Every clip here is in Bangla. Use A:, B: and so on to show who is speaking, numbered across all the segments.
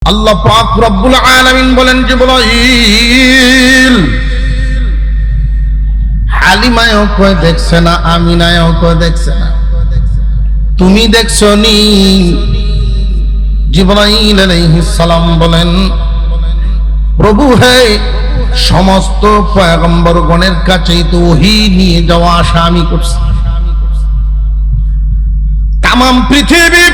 A: আল্লাহ পাক রব্বুল আলামিন বলেন জিবরাইল হালিমায়ও কই দেখছে না, আমিনায়ও কই দেখছে না, তুমি দেখছো নি? জিবরাইল আলাইহিস সালাম বলেন, প্রভু হে, সমস্ত পয়গম্বরগণের কাছেই তো ওহী নিয়ে যাওয়া আসা আমি করছি। তামাম পৃথিবী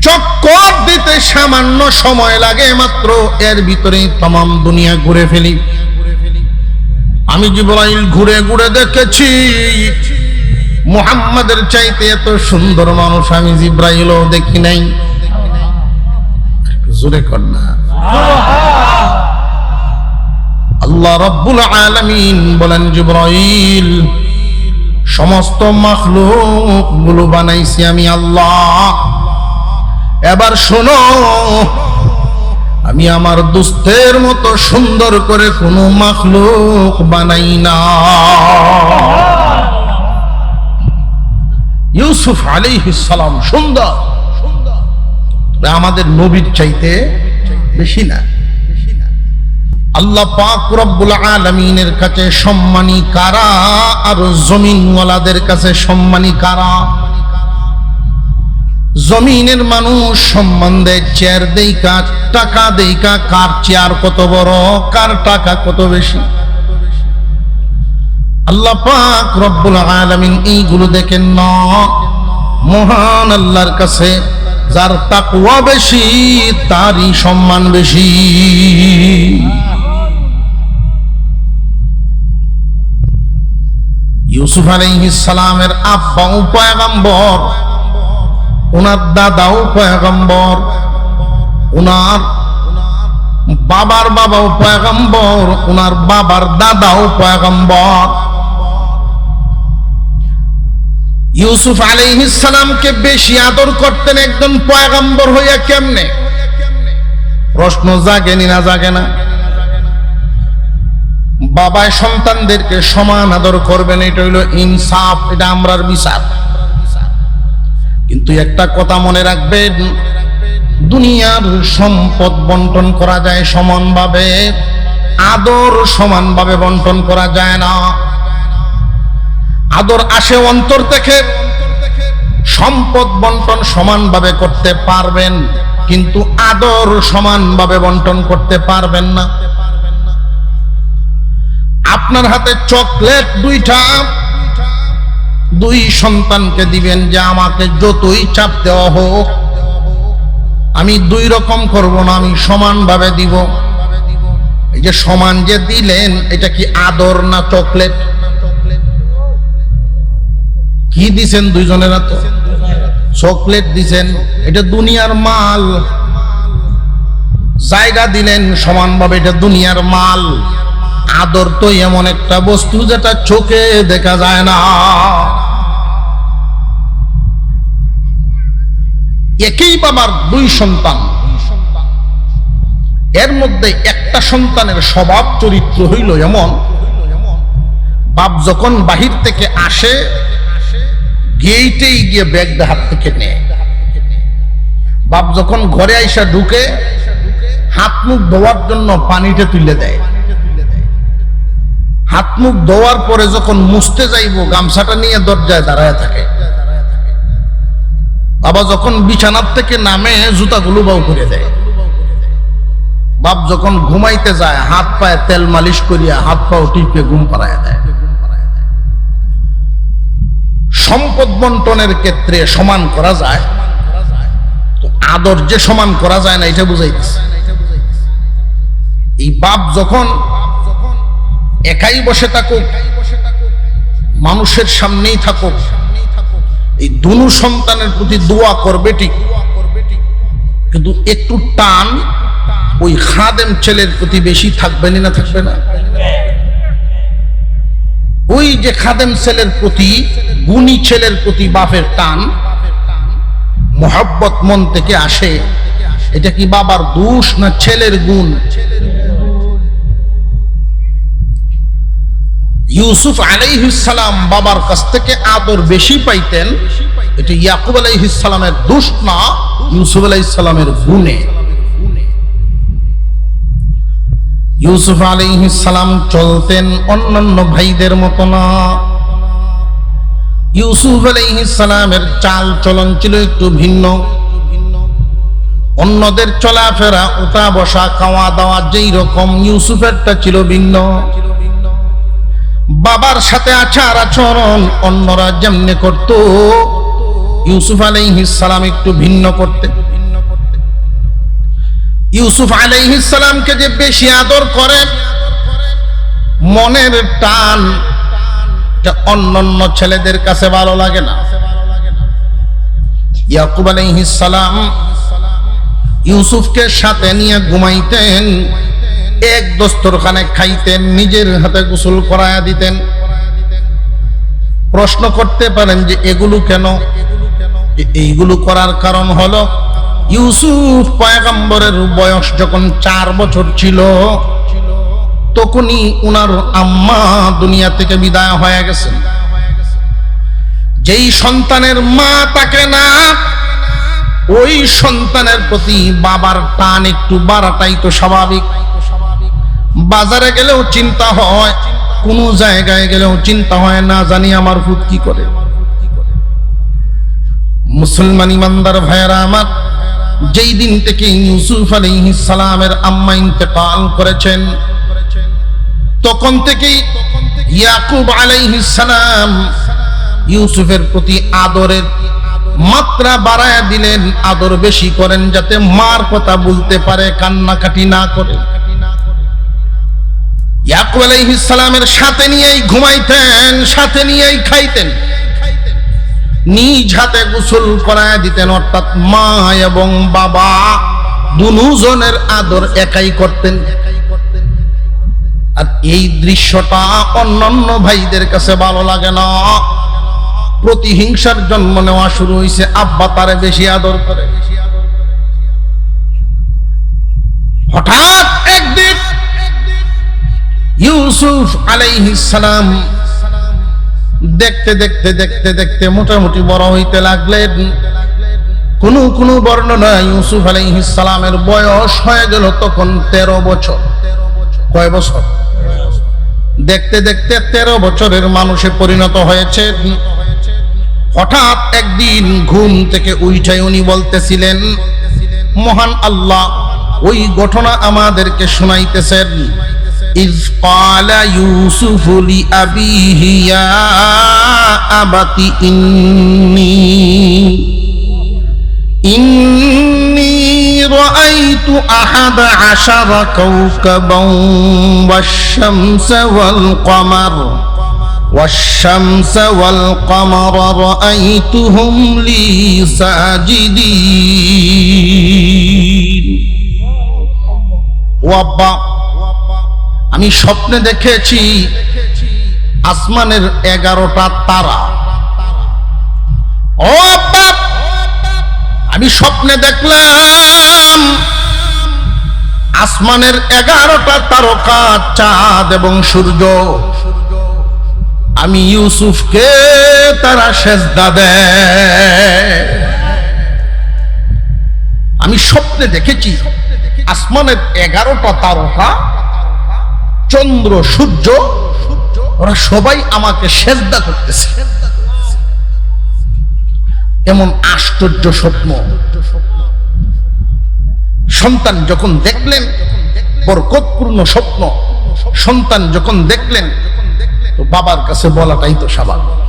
A: চক্কর দিতে সামান্য সময় লাগে মাত্র, এর ভিতরে তামাম দুনিয়া ঘুরে ফেলি। আমি জিবরাইল ঘুরে ঘুরে দেখেছি মুহাম্মাদের চাইতে এত সুন্দর মানুষ আমি জিবরাইলও দেখি নাই। জোরে কর না। আল্লাহ রাব্বুল আলামিন বলেন, জিবরাইল সমস্ত মাখলুক গুলো বানাইছি আমি আল্লাহ। এবার শোনো, আমি আমার দোস্তের মতো সুন্দর করে কোনো মাখলুক বানাই না। ইউসুফ আলাইহিস সালাম সুন্দর, আমাদের নবীর চাইতে বেশি না। আল্লাহ পাক রব্বুল আলামিনের কাছে সম্মানী কারা আর জমিনওয়ালাদের কাছে সম্মানী কারা? জমিনের মানুষ সম্মান দেয় চেয়ার দেইকা, টাকা দেইকা, কার চেয়ার কত বড়, কার টাকা কত বেশি। আল্লাহ পাক রব্বুল আলামিন এইগুলো দেখেন না। মহান আল্লাহর কাছে যার তাকওয়া বেশি তারই সম্মান বেশি। ইউসুফ আলাইহিস সালামের আব্বাও পয়গম্বর, ওনার দাদাও পয়গম্বর, ওনার বাবার বাবাও পয়গম্বর, ওনার বাবার দাদাও পয়গম্বর। ইউসুফ আলাইহিস সালামকে বেশি আদর করতেন একজন পয়গম্বর হইয়া কেমনে? প্রশ্ন জাগেনি না জাগে না? বাবায় সন্তানদেরকে সমান আদর করবেন, এটা হইল ইনসাফ, এটা আমরার বিচার। কিন্তু একটা কথা মনে রাখবেন, দুনিয়ার সম্পদ বন্টন করা যায় সমানভাবে, আদর সমানভাবে বন্টন করা যায় না। আদর আসে অন্তর থেকে। সম্পদ বন্টন সমানভাবে করতে পারবেন, কিন্তু আদর সমানভাবে বন্টন করতে পারবেন না। আপনার হাতে চকলেট দুইটা, দুই সন্তানকে দিবেন যে আমাকে যতই চাপ দেওয়া হোক আমি দুই রকম করব না, আমি সমানভাবে দিব। এই যে সমান যে দিলেন, এটা কি আদর না চকলেট? কি দিছেন? দুইজনের তো চকলেট দিছেন, এটা দুনিয়ার মাল। জায়গা দিলেন সমানভাবে, এটা দুনিয়ার মাল। আদর তো এমন একটা বস্তু যেটা চোখে দেখা যায় না। একই বাবার দুই সন্তান, এর মধ্যে একটা সন্তানের স্বভাব চরিত্র হইল এমন, বাপ যখন বাহির থেকে আসে গেইটেই গিয়ে ব্যাগটা হাত থেকে নেয়। বাপ যখন ঘরে আইসা ঢুকে হাত মুখ ধোয়ার জন্য পানিটা তুলে দেয়। হাত মুখ ধোয়ার পরে যখন মুছতে যাইব গামছাটা নিয়ে দরজায় দাঁড়ায় থাকে। বাবা যখন বিছানার থেকে নামে জুতাগুলো বাউ করে দেয়। বাপ যখন ঘুমাইতে যায় হাত পায়ে তেল মালিশ করিয়া হাত পাও টিপে ঘুম পাড়ায় দেয়। সম্পদ বন্টনের ক্ষেত্রে সমান করা যায়, তো আদর যে সমান করা যায় না এটা বুঝাইতেছে। এই বাপ যখন একাই বসে থাকুক, মানুষের সামনেই থাকুক, এই দুনু সন্তানের প্রতি দোয়া করবে ঠিক, কিন্তু একটু টান ওই খাদেম ছেলের প্রতি বেশি থাকবে না? থাকবে না? ওই যে খাদেম ছেলের প্রতি, গুণী ছেলের প্রতি বাপের টান, মোহাব্বত মন থেকে আসে। এটা কি বাবার দোষ না ছেলের গুণ? ইউসুফ আলাইহিস সালাম বাবার কাছ থেকে আদর বেশি পাইতেন, এটা ইয়াকুব আলাইহিস সালামের দোষ না, ইউসুফ আলাইহিস সালামের গুণে। ইউসুফ আলাইহিস সালাম চলতেন অন্যান্য ভাইদের মতো না। ইউসুফ আলাইহিস সালামের চাল চলন ছিল একটু ভিন্ন। অন্যদের চলাফেরা, উঠা বসা, খাওয়া দাওয়া যেই রকম, ইউসুফেরটা ছিল ভিন্ন। বাবার সাথে আচার আচরণ অন্যরা যেমনি করত, ইউসুফ আলাইহিস সালাম একটু ভিন্ন করতেন। ইউসুফ আলাইহিস সালামকে যে বেশি আদর করে, মনের টান অন্যান্য ছেলেদের কাছে ভালো লাগে না। ইয়াকুব আলাইহিস সালাম ইউসুফকে সাথে নিয়ে ঘুমাইতেন, এক দস্তরখানে খাইতেন, নিজের হাতে গোসল করায়া দিতেন। প্রশ্ন করতে পারেন যে এগুলো কেন? এইগুলো করার কারণ হলো ইউসুফ পয়গম্বরের বয়স যখন 4 বছর ছিল, তখনই উনার আম্মা দুনিয়া থেকে বিদায় হয়ে গেছেন। যেই সন্তানের মা থাকে না, ওই সন্তানের প্রতি বাবার টান একটু বাড়াটাই তো স্বাভাবিক। বাজারে গেলেও চিন্তা হয়, কোন জায়গায় গেলেও চিন্তা হয়, না জানি আমার ভূত কি করে। মুসলমান ইমানদার ভাইয়েরা আমার, যেই দিন থেকে ইউসুফ আলাইহিস সালামের আম্মা ইন্তেকাল করেছেন, তখন থেকেই ইয়াকুব আলাইহিস সালাম ইউসুফের প্রতি আদরের মাত্রা বাড়ায়া দিলেন, আদর বেশি করেন, যাতে মার কথা বলতে পারে, কান্নাকাটি না করে। ইয়াকুব আলাইহিস সালামের সাথে নিয়েই ঘুমাইতেন, সাথে নিয়েই খাইতেন, নিজ হাতে গোসল করায়া দিতেন। অর্থাৎ মা এবং বাবা দুজনের আদর একাই করতেন। আর এই দৃশ্যটা অন্যান্য ভাইদের কাছে ভালো লাগে না। প্রতিহিংসার জন্ম নেওয়া শুরু হয়েছে, আব্বা তারে বেশি আদর করে। হঠাৎ একদিন ইউসুফ আলাইহিস সালাম দেখতে দেখতে দেখতে দেখতে মোটামুটি বড় হইতে লাগলেন। কোন বর্ণনা ইউসুফ আলাইহিস সালামের বয়স হয়ে গেল তখন 13 বছর। কয় বছর? দেখতে দেখতে 13 বছরের মানুষে পরিণত হয়েছে। হঠাৎ একদিন ঘুম থেকে উঠাই উনি বলতেছিলেন, মহান আল্লাহ ওই ঘটনা আমাদেরকে শুনাইতেছেন। ইয ক্বালা ইউসুফু লিআবিহি ইয়া আবাতি ইন্নী রাআইতু আহাদা আশারা কাওকাবান ওয়াশ-শামসা ওয়াল কমার والشمس والقمر رأيتهم لي ساجدين ওয়াব্বা, আমি স্বপ্নে দেখেছি আসমানের 11টা তারা। ও আব্বা, আমি স্বপ্নে দেখলাম আসমানের 11টা তারকা, চাঁদ এবং সূর্য। আমি ইউসুফকে তারা সেজদা দেয়। আমি স্বপ্নে দেখেছি আসমানের 11টা তারকা, চন্দ্র, সূর্য, ওরা সবাই আমাকে সেজদা করতেছে। এমন আশ্চর্য স্বপ্ন সন্তান যখন দেখলেন, বরকতপূর্ণ স্বপ্ন সন্তান যখন দেখলেন, তো বাবার কাছে বলাটাই তো স্বাভাবিক।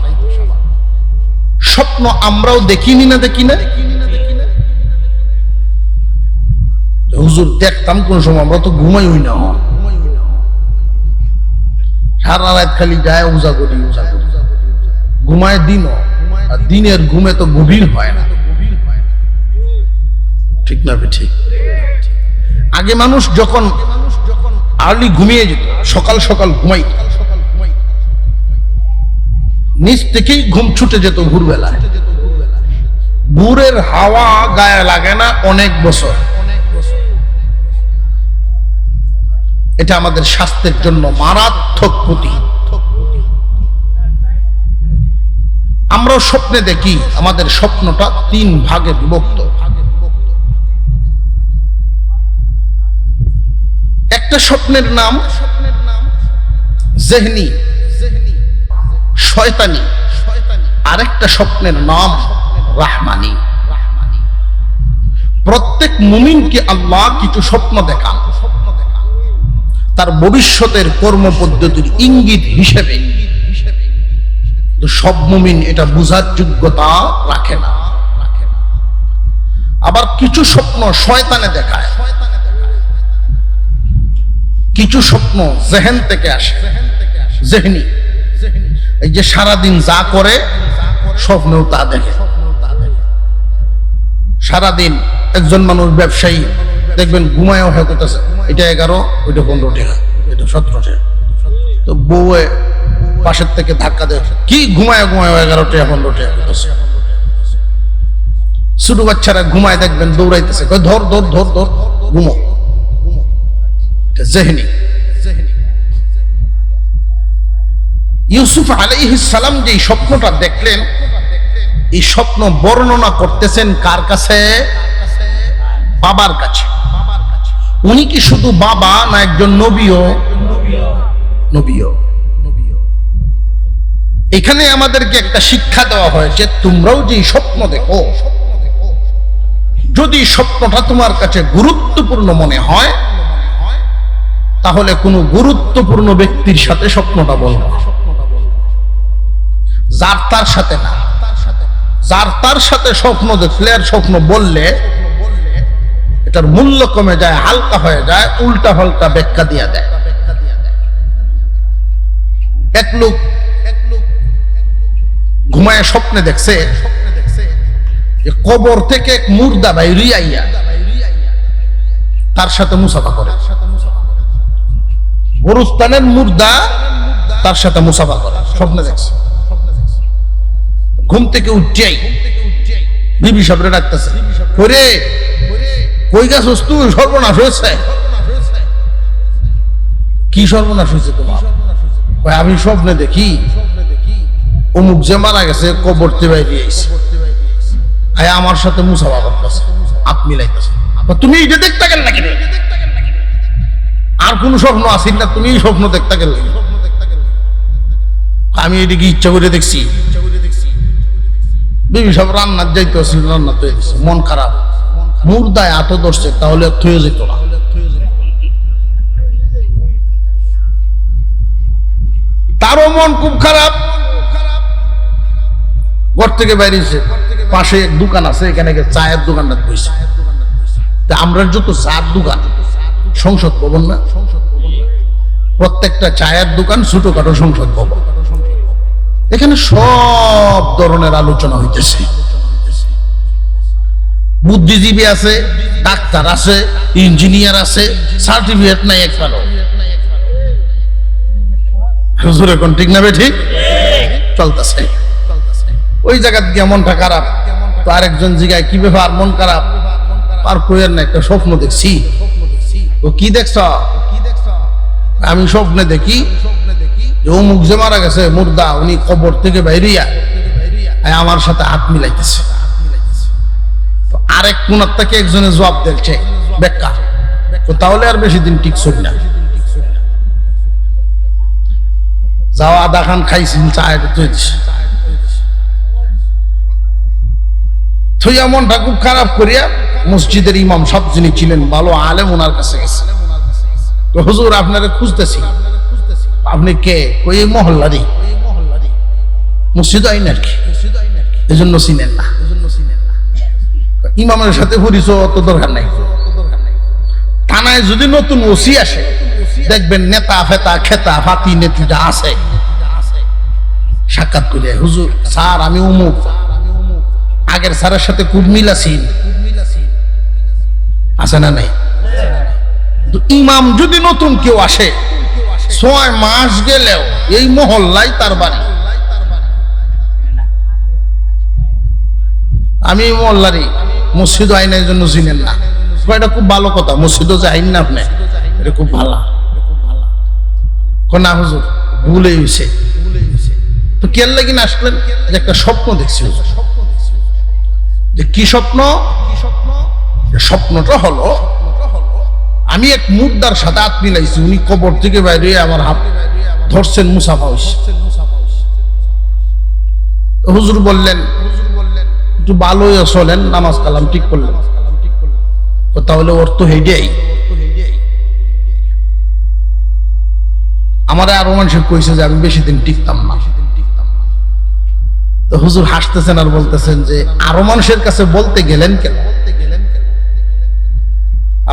A: স্বপ্ন আমরাও দেখিনি না, দেখি না হুজুর, দেখতাম কোন সময়, আমরা তো ঘুমাই হই না, সারা রাত খালি যায় উজা করি, ঘুমায় দিনও, আর দিনের ঘুমে তো গভীর হয় না। ঠিক না? ঠিক। আগে মানুষ যখন আর্লি ঘুমিয়ে যেত, সকাল সকাল ঘুমাইত, নিচ থেকেই ঘুম ছুটে যেত ভোরবেলায়। ভোরের হাওয়া গায়ে লাগে না অনেক বছর। এটা আমাদের স্বাস্থ্যের জন্য মারাত্মক ক্ষতি। আমরাও স্বপ্নে দেখি, আমাদের স্বপ্নটা 3 ভাগে বিভক্ত। একটা স্বপ্নের নাম জেহনি, শয়তানি, আরেকটা স্বপ্নের নাম রাহমানি। প্রত্যেক মুমিনকে আল্লাহ কিছু স্বপ্ন দেখান তার ভবিষ্যতের কর্মপদ্ধতির ইঙ্গিত হিসেবে। সব মুমিন এটা বুঝার যোগ্যতা রাখে না। আবার কিছু স্বপ্ন শয়তানে দেখায়, কিছু স্বপ্ন জেহেন থেকে আসে, জেহনি। এই যে সারাদিন যা করে স্বপ্নেও তা দেখে। সারাদিন একজন মানুষ ব্যবসায়ী দেখবেন ঘুমায়ও হয়ে করতেছে, এটা 11, ওইটা 15 টাকা, এটা 17 টাকা। তো বউয়ে পাশের থেকে ধাক্কা দেয়, কি ঘুমায় 11 টাকা 15 টাকা করতেছে। ছোট বাচ্চারা ঘুমায় দেখবেন দৌড়াইতেছে, ধর ধর ধর ধর, ঘুমো। এটা জেহনি। ইউসুফ আলাইহিস সালাম যে স্বপ্নটা দেখলেন, এই স্বপ্ন বর্ণনা করতেছেন কার কাছে? বাবার কাছে। উনি কি শুধু বাবা না একজন নবীও? নবীও। এখানে আমাদেরকে একটা শিক্ষা দেওয়া হয় যে তোমরাও যে স্বপ্ন দেখো, যদি স্বপ্নটা তোমার কাছে গুরুত্বপূর্ণ মনে হয় তাহলে কোনো গুরুত্বপূর্ণ ব্যক্তির সাথে স্বপ্নটা বলবো, যার তার সাথে না। যার তার সাথে স্বপ্ন দেখলে আর স্বপ্ন বললে এটার মূল্য কমে যায়, হালকা হয়ে যায়, উল্টা পাল্টা ব্যাখ্যা দিয়া দেয়। এক লোক ঘুমায় স্বপ্নে দেখছে যে কবর থেকে এক মুর্দা বাইরে আইয়া তার সাথে মুসাফা করে। গোরস্থানের মুর্দা তার সাথে মুসাফা করে, স্বপ্নে দেখছে। ঘুম থেকে উঠছেই বিবি সাহেবরে ডাকতেছে, ওরে কই গেছস তুই? সর্বনাশ হয়েছে। কি সর্বনাশ হয়েছে তোমার? আমি স্বপ্নে দেখি অমুক যে মারা গেছে কবর থেকে বাইরে আইছে, আয় আমার সাথে মুসাফা করতেছে, হাত মিলাইতেছে। তুমি এটা দেখতে গেল নাকি? আর কোন স্বপ্ন আসিল না, তুমি স্বপ্ন দেখতে গেলে? আমি এদিকে ইচ্ছা করে দেখছি। বিবি সব রান্নার যাইতে আসছিল, রান্নার তৈরি দিচ্ছে, মন খারাপ, মুর্দায় আটো ধরছে, তাহলে থয়ে যেত না। তারও মন খুব খারাপ, ঘর থেকে বাইরেছে, পাশে এক দোকান আছে, এখানে চায়ের দোকানটা বসে। তা আমরা যত চার দোকান, সংসদ ভবন না, প্রত্যেকটা চায়ের দোকান ছোটখাটো সংসদ ভবন, এখানে সব ধরনের আলোচনা হইতেছে। বুদ্ধিজীবী আছে, ডাক্তার আছে, ইঞ্জিনিয়ার আছে, সার্টিফিকেট নাই একটারও। হুজুর এখন ঠিক না? ঠিক চলতেছে। ওই জায়গা গিয়ে মনটা খারাপ, তো আরেকজন জিগায় কি ব্যাপার মন খারাপ? আর কইয়ের না, একটা স্বপ্ন দেখছি। ও কি দেখছ? আমি স্বপ্নে দেখি অমুক যে মারা গেছে মুর্দা, উনি কবর থেকে বাইরিয়া আমার সাথে হাত মিলাইতেছে। আরেক কোনার থেকে একজনে জবাব দিচ্ছে ব্যাখ্যা, তো তাহলে আর বেশি দিন টিকছই না। যাও আদা খান খাইছি, চায় থইয়া মনটা খুব খারাপ করিয়া মসজিদের ইমাম সব যিনি ছিলেন ভালো আলেম, ওনার কাছে গেছে। হুজুর আপনারে খুঁজতেছি। আপনি কে? ওই মহল্লারই, মসজিদ আইন আর কি, এই জন্য চিনেন না। ইমামের সাথে পরিচয় অত দরকার নাই। থানায় যদি নতুন ওসি আসে, দেখবেন নেতা ফেতা খেতা ফাতি নেতিটা আছে, সাক্ষাৎ করে, হুজুর স্যার আমি অমুক, আগের স্যারের সাথে খুব মিল আছে না নাই? ইমাম যদি নতুন কেউ আসে, 6 মাস গেলেও এই মহল্লায় তার বাড়ি। আমি মহল্লারই, মসজিদ আইনের জন্য চিনেন না। এটা খুব ভালো কথা, মসজিদও যে আইন না আপনি, এটা খুব ভালো না হুজুর, ভুলে হয়েছে। তো কেন লাগি না আসলেন? যে একটা স্বপ্ন দেখছি। যে কি স্বপ্ন? স্বপ্নটা হলো আমি এক মুর্দার সাথে হাত মিলাইছি, উনি কবর থেকে বাইরে আমার হাত ধরছেন, মুসাফা হইছে। হুজুর বললেন একটু ভালোই চলেন, নামাজ কালাম ঠিক করলেন। তাহলে ওর তো হেডেই আমার আরো মানুষ কইছে যে আমি বেশি দিন টিকতাম না। তো হুজুর হাসতেছেন আর বলতেছেন যে আরো মানুষের কাছে বলতে গেলেন কেন?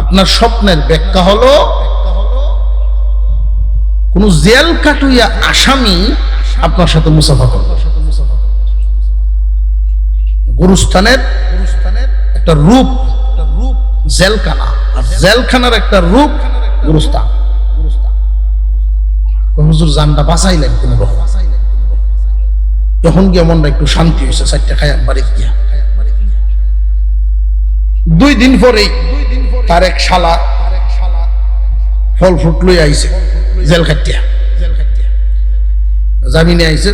A: আপনার স্বপ্নের ব্যাখ্যা হলো কোন জেল কাটুইয়া আসামি আপনার সাথে মুসাফা করবে। গুরুস্থানের একটা রূপ জেলখানা, আর জেলখানার একটা রূপ গুরুস্থান। হুজুর জানটা বাঁচাইলেন কোন রকম। তখন গিয়ে মনটা একটু শান্তি হয়েছে, চারটা খায় বাড়ি গিয়া। 2 দিন পরেই তার এক শালা ফল ফ্রুট লই আইছে জেল খাটিয়া, জামিনে আইছে,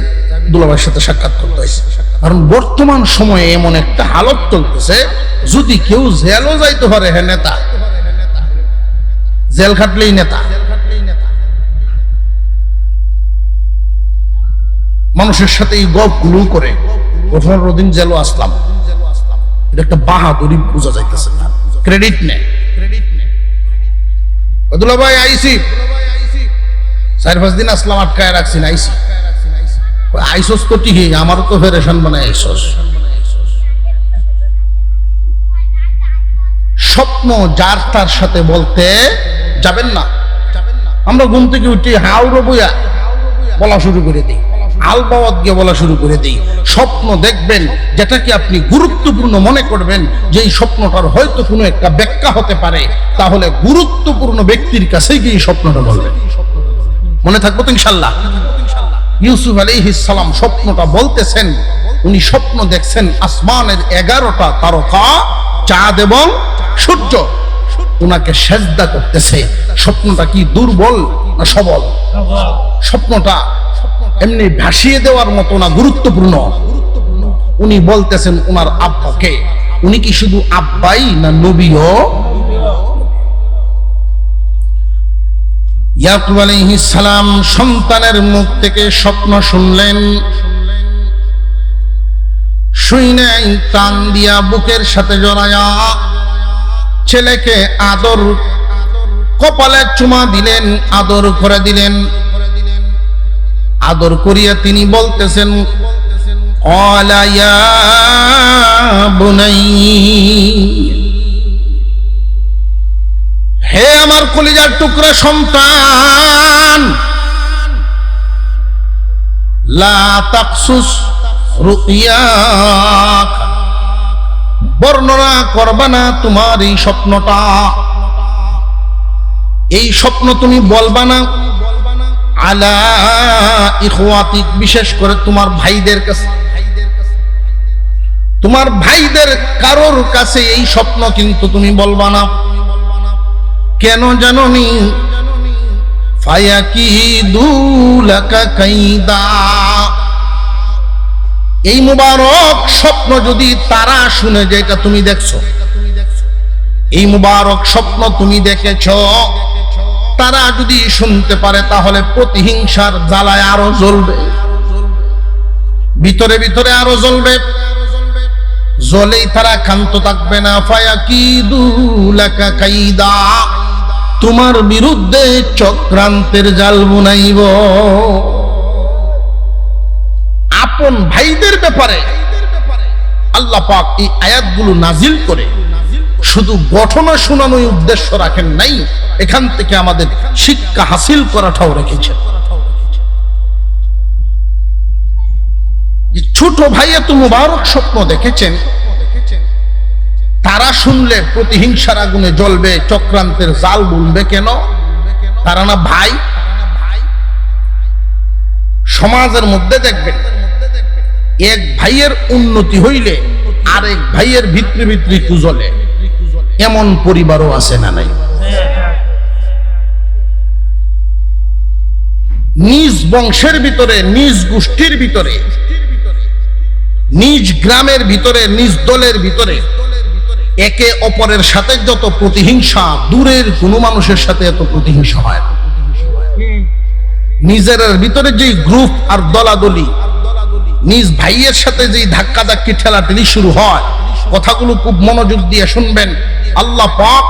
A: দুলাভাইয়ের সাথে সাক্ষাৎ করতে আইছে। কারণ বর্তমান সময়ে এমন একটা হালত চলতেছে, যদি কেউ জেলও যাইতে পারে হ্যাঁ নেতা, জেল খাটলেই নেতা। মানুষের সাথে এই গল্পগুলো করে 15 দিন জেলও আসলাম, এটা একটা বাহাদুরি বোঝা যাইতেছে না, ক্রেডিট নেই। দুলাভাই আইসি 4-5 দিন আসলাম, আটকায় রাখছি না, আইসি। আইসোস তো ঠিকই, আমারও তো ফেরেশন বানায় আইসোস। স্বপ্ন যার তার সাথে বলতে যাবেন না। আমরা ঘুম থেকে উঠি হাওড়ো বইয়া বলা শুরু করে দিই, আলবাওয়াত গিয়ে বলা শুরু করে দিই। স্বপ্ন দেখবেন যেটাকে আপনি গুরুত্বপূর্ণ মনে করবেন যে এই স্বপ্নটার হয়তো কোনো একটা ব্যাখ্যা হতে পারে, তাহলে গুরুত্বপূর্ণ ব্যক্তির কাছে গিয়ে স্বপ্নটা বলবেন। মনে থাকবো তো ইনশাল্লাহ। ইউসুফ আলাইহিস সালাম স্বপ্নটা বলতেছেন, উনি স্বপ্ন দেখছেন আসমানের 11টা তারকা, চাঁদ এবং সূর্য উনাকে সেজদা করতেছে। স্বপ্নটা কি দুর্বল না সবল? স্বপ্নটা এমনি ভাসিয়ে দেওয়ার মতো না গুরুত্বপূর্ণ? উনি বলতেছেন উনার আব্বাকে। উনি কি শুধু আব্বাই না নবীও? ইয়াকুব আলাইহিস সালাম সন্তানের মুখ থেকে স্বপ্ন শুনলেন, শুনে টান দিয়া বুকের সাথে জড়ায়া ছেলেকে আদর, কপালে চুমা দিলেন, আদর করে দিলেন। আদর করিয়া তিনি বলতেছেন, ক্বালা ইয়া বুনাইয়া, হে আমার কলিজার টুকরা সন্তান, লা তাকসুস রুইয়াক, বর্ণনা করবা না তোমার এই স্বপ্নটা। এই স্বপ্ন তুমি বলবা না আলা ইখওয়াতিক, বিশেষ করে তোমার ভাইদের কাছে। তোমার ভাইদের কারোর কাছে এই স্বপ্ন কিন্তু তুমি বলবা না। কেন জানোনি? ফায়াকিদু লাকা কাইদা, এই মুবারক স্বপ্ন যদি তারা শুনে যে এটা তুমি দেখছো, এই মুবারক স্বপ্ন তুমি দেখেছো, তারা যদি শুনতে পারে তাহলে প্রতিহিংসার জ্বালায় আরো জ্বলবে, ভিতরে ভিতরে আরো জ্বলবে। জ্বলেই তারা ক্ষান্ত থাকবে না। ফায়াকিদু লাকা কাইদা, তোমার বিরুদ্ধে চক্রান্তের জাল বুনাইব। আপন ভাইদের ব্যাপারে আল্লাহ পাক এই আয়াতগুলো নাজিল করে শুধু ঘটনা শোনানোর উদ্দেশ্য রাখেন নাই, এখান থেকে আমাদের শিক্ষা হাসিল করাটাও রেখেছেন। ছোট ভাই এত মুবারক স্বপ্ন দেখেছেন, তারা শুনলে প্রতিহিংসার আগুনে জ্বলবে, চক্রান্তের জাল বুনবে। কেন? তারা না ভাই? সমাজের মধ্যে দেখবেন এক ভাইয়ের উন্নতি হইলে আরেক ভাইয়ের ভিতরে ভিতরে কুজলে, এমন পরিবারও আছে না নাই? নিজ বংশের ভিতরে, নিজ গোষ্ঠীর ভিতরে, নিজ গ্রামের ভিতরে, নিজ দলের ভিতরে একে অপরের সাথে যত প্রতিহিংসা, দূরের কোনো মানুষের সাথে এত প্রতিহিংসা হয় না। নিজের ভিতরে যে গ্রুপ আর দলাদলি, নিজ ভাইয়ের সাথে যে ধাক্কাধাক্কি ঠেলাঠেলি শুরু হয়, কথাগুলো খুব মনোযোগ দিয়ে শুনবেন। আল্লাহ পাক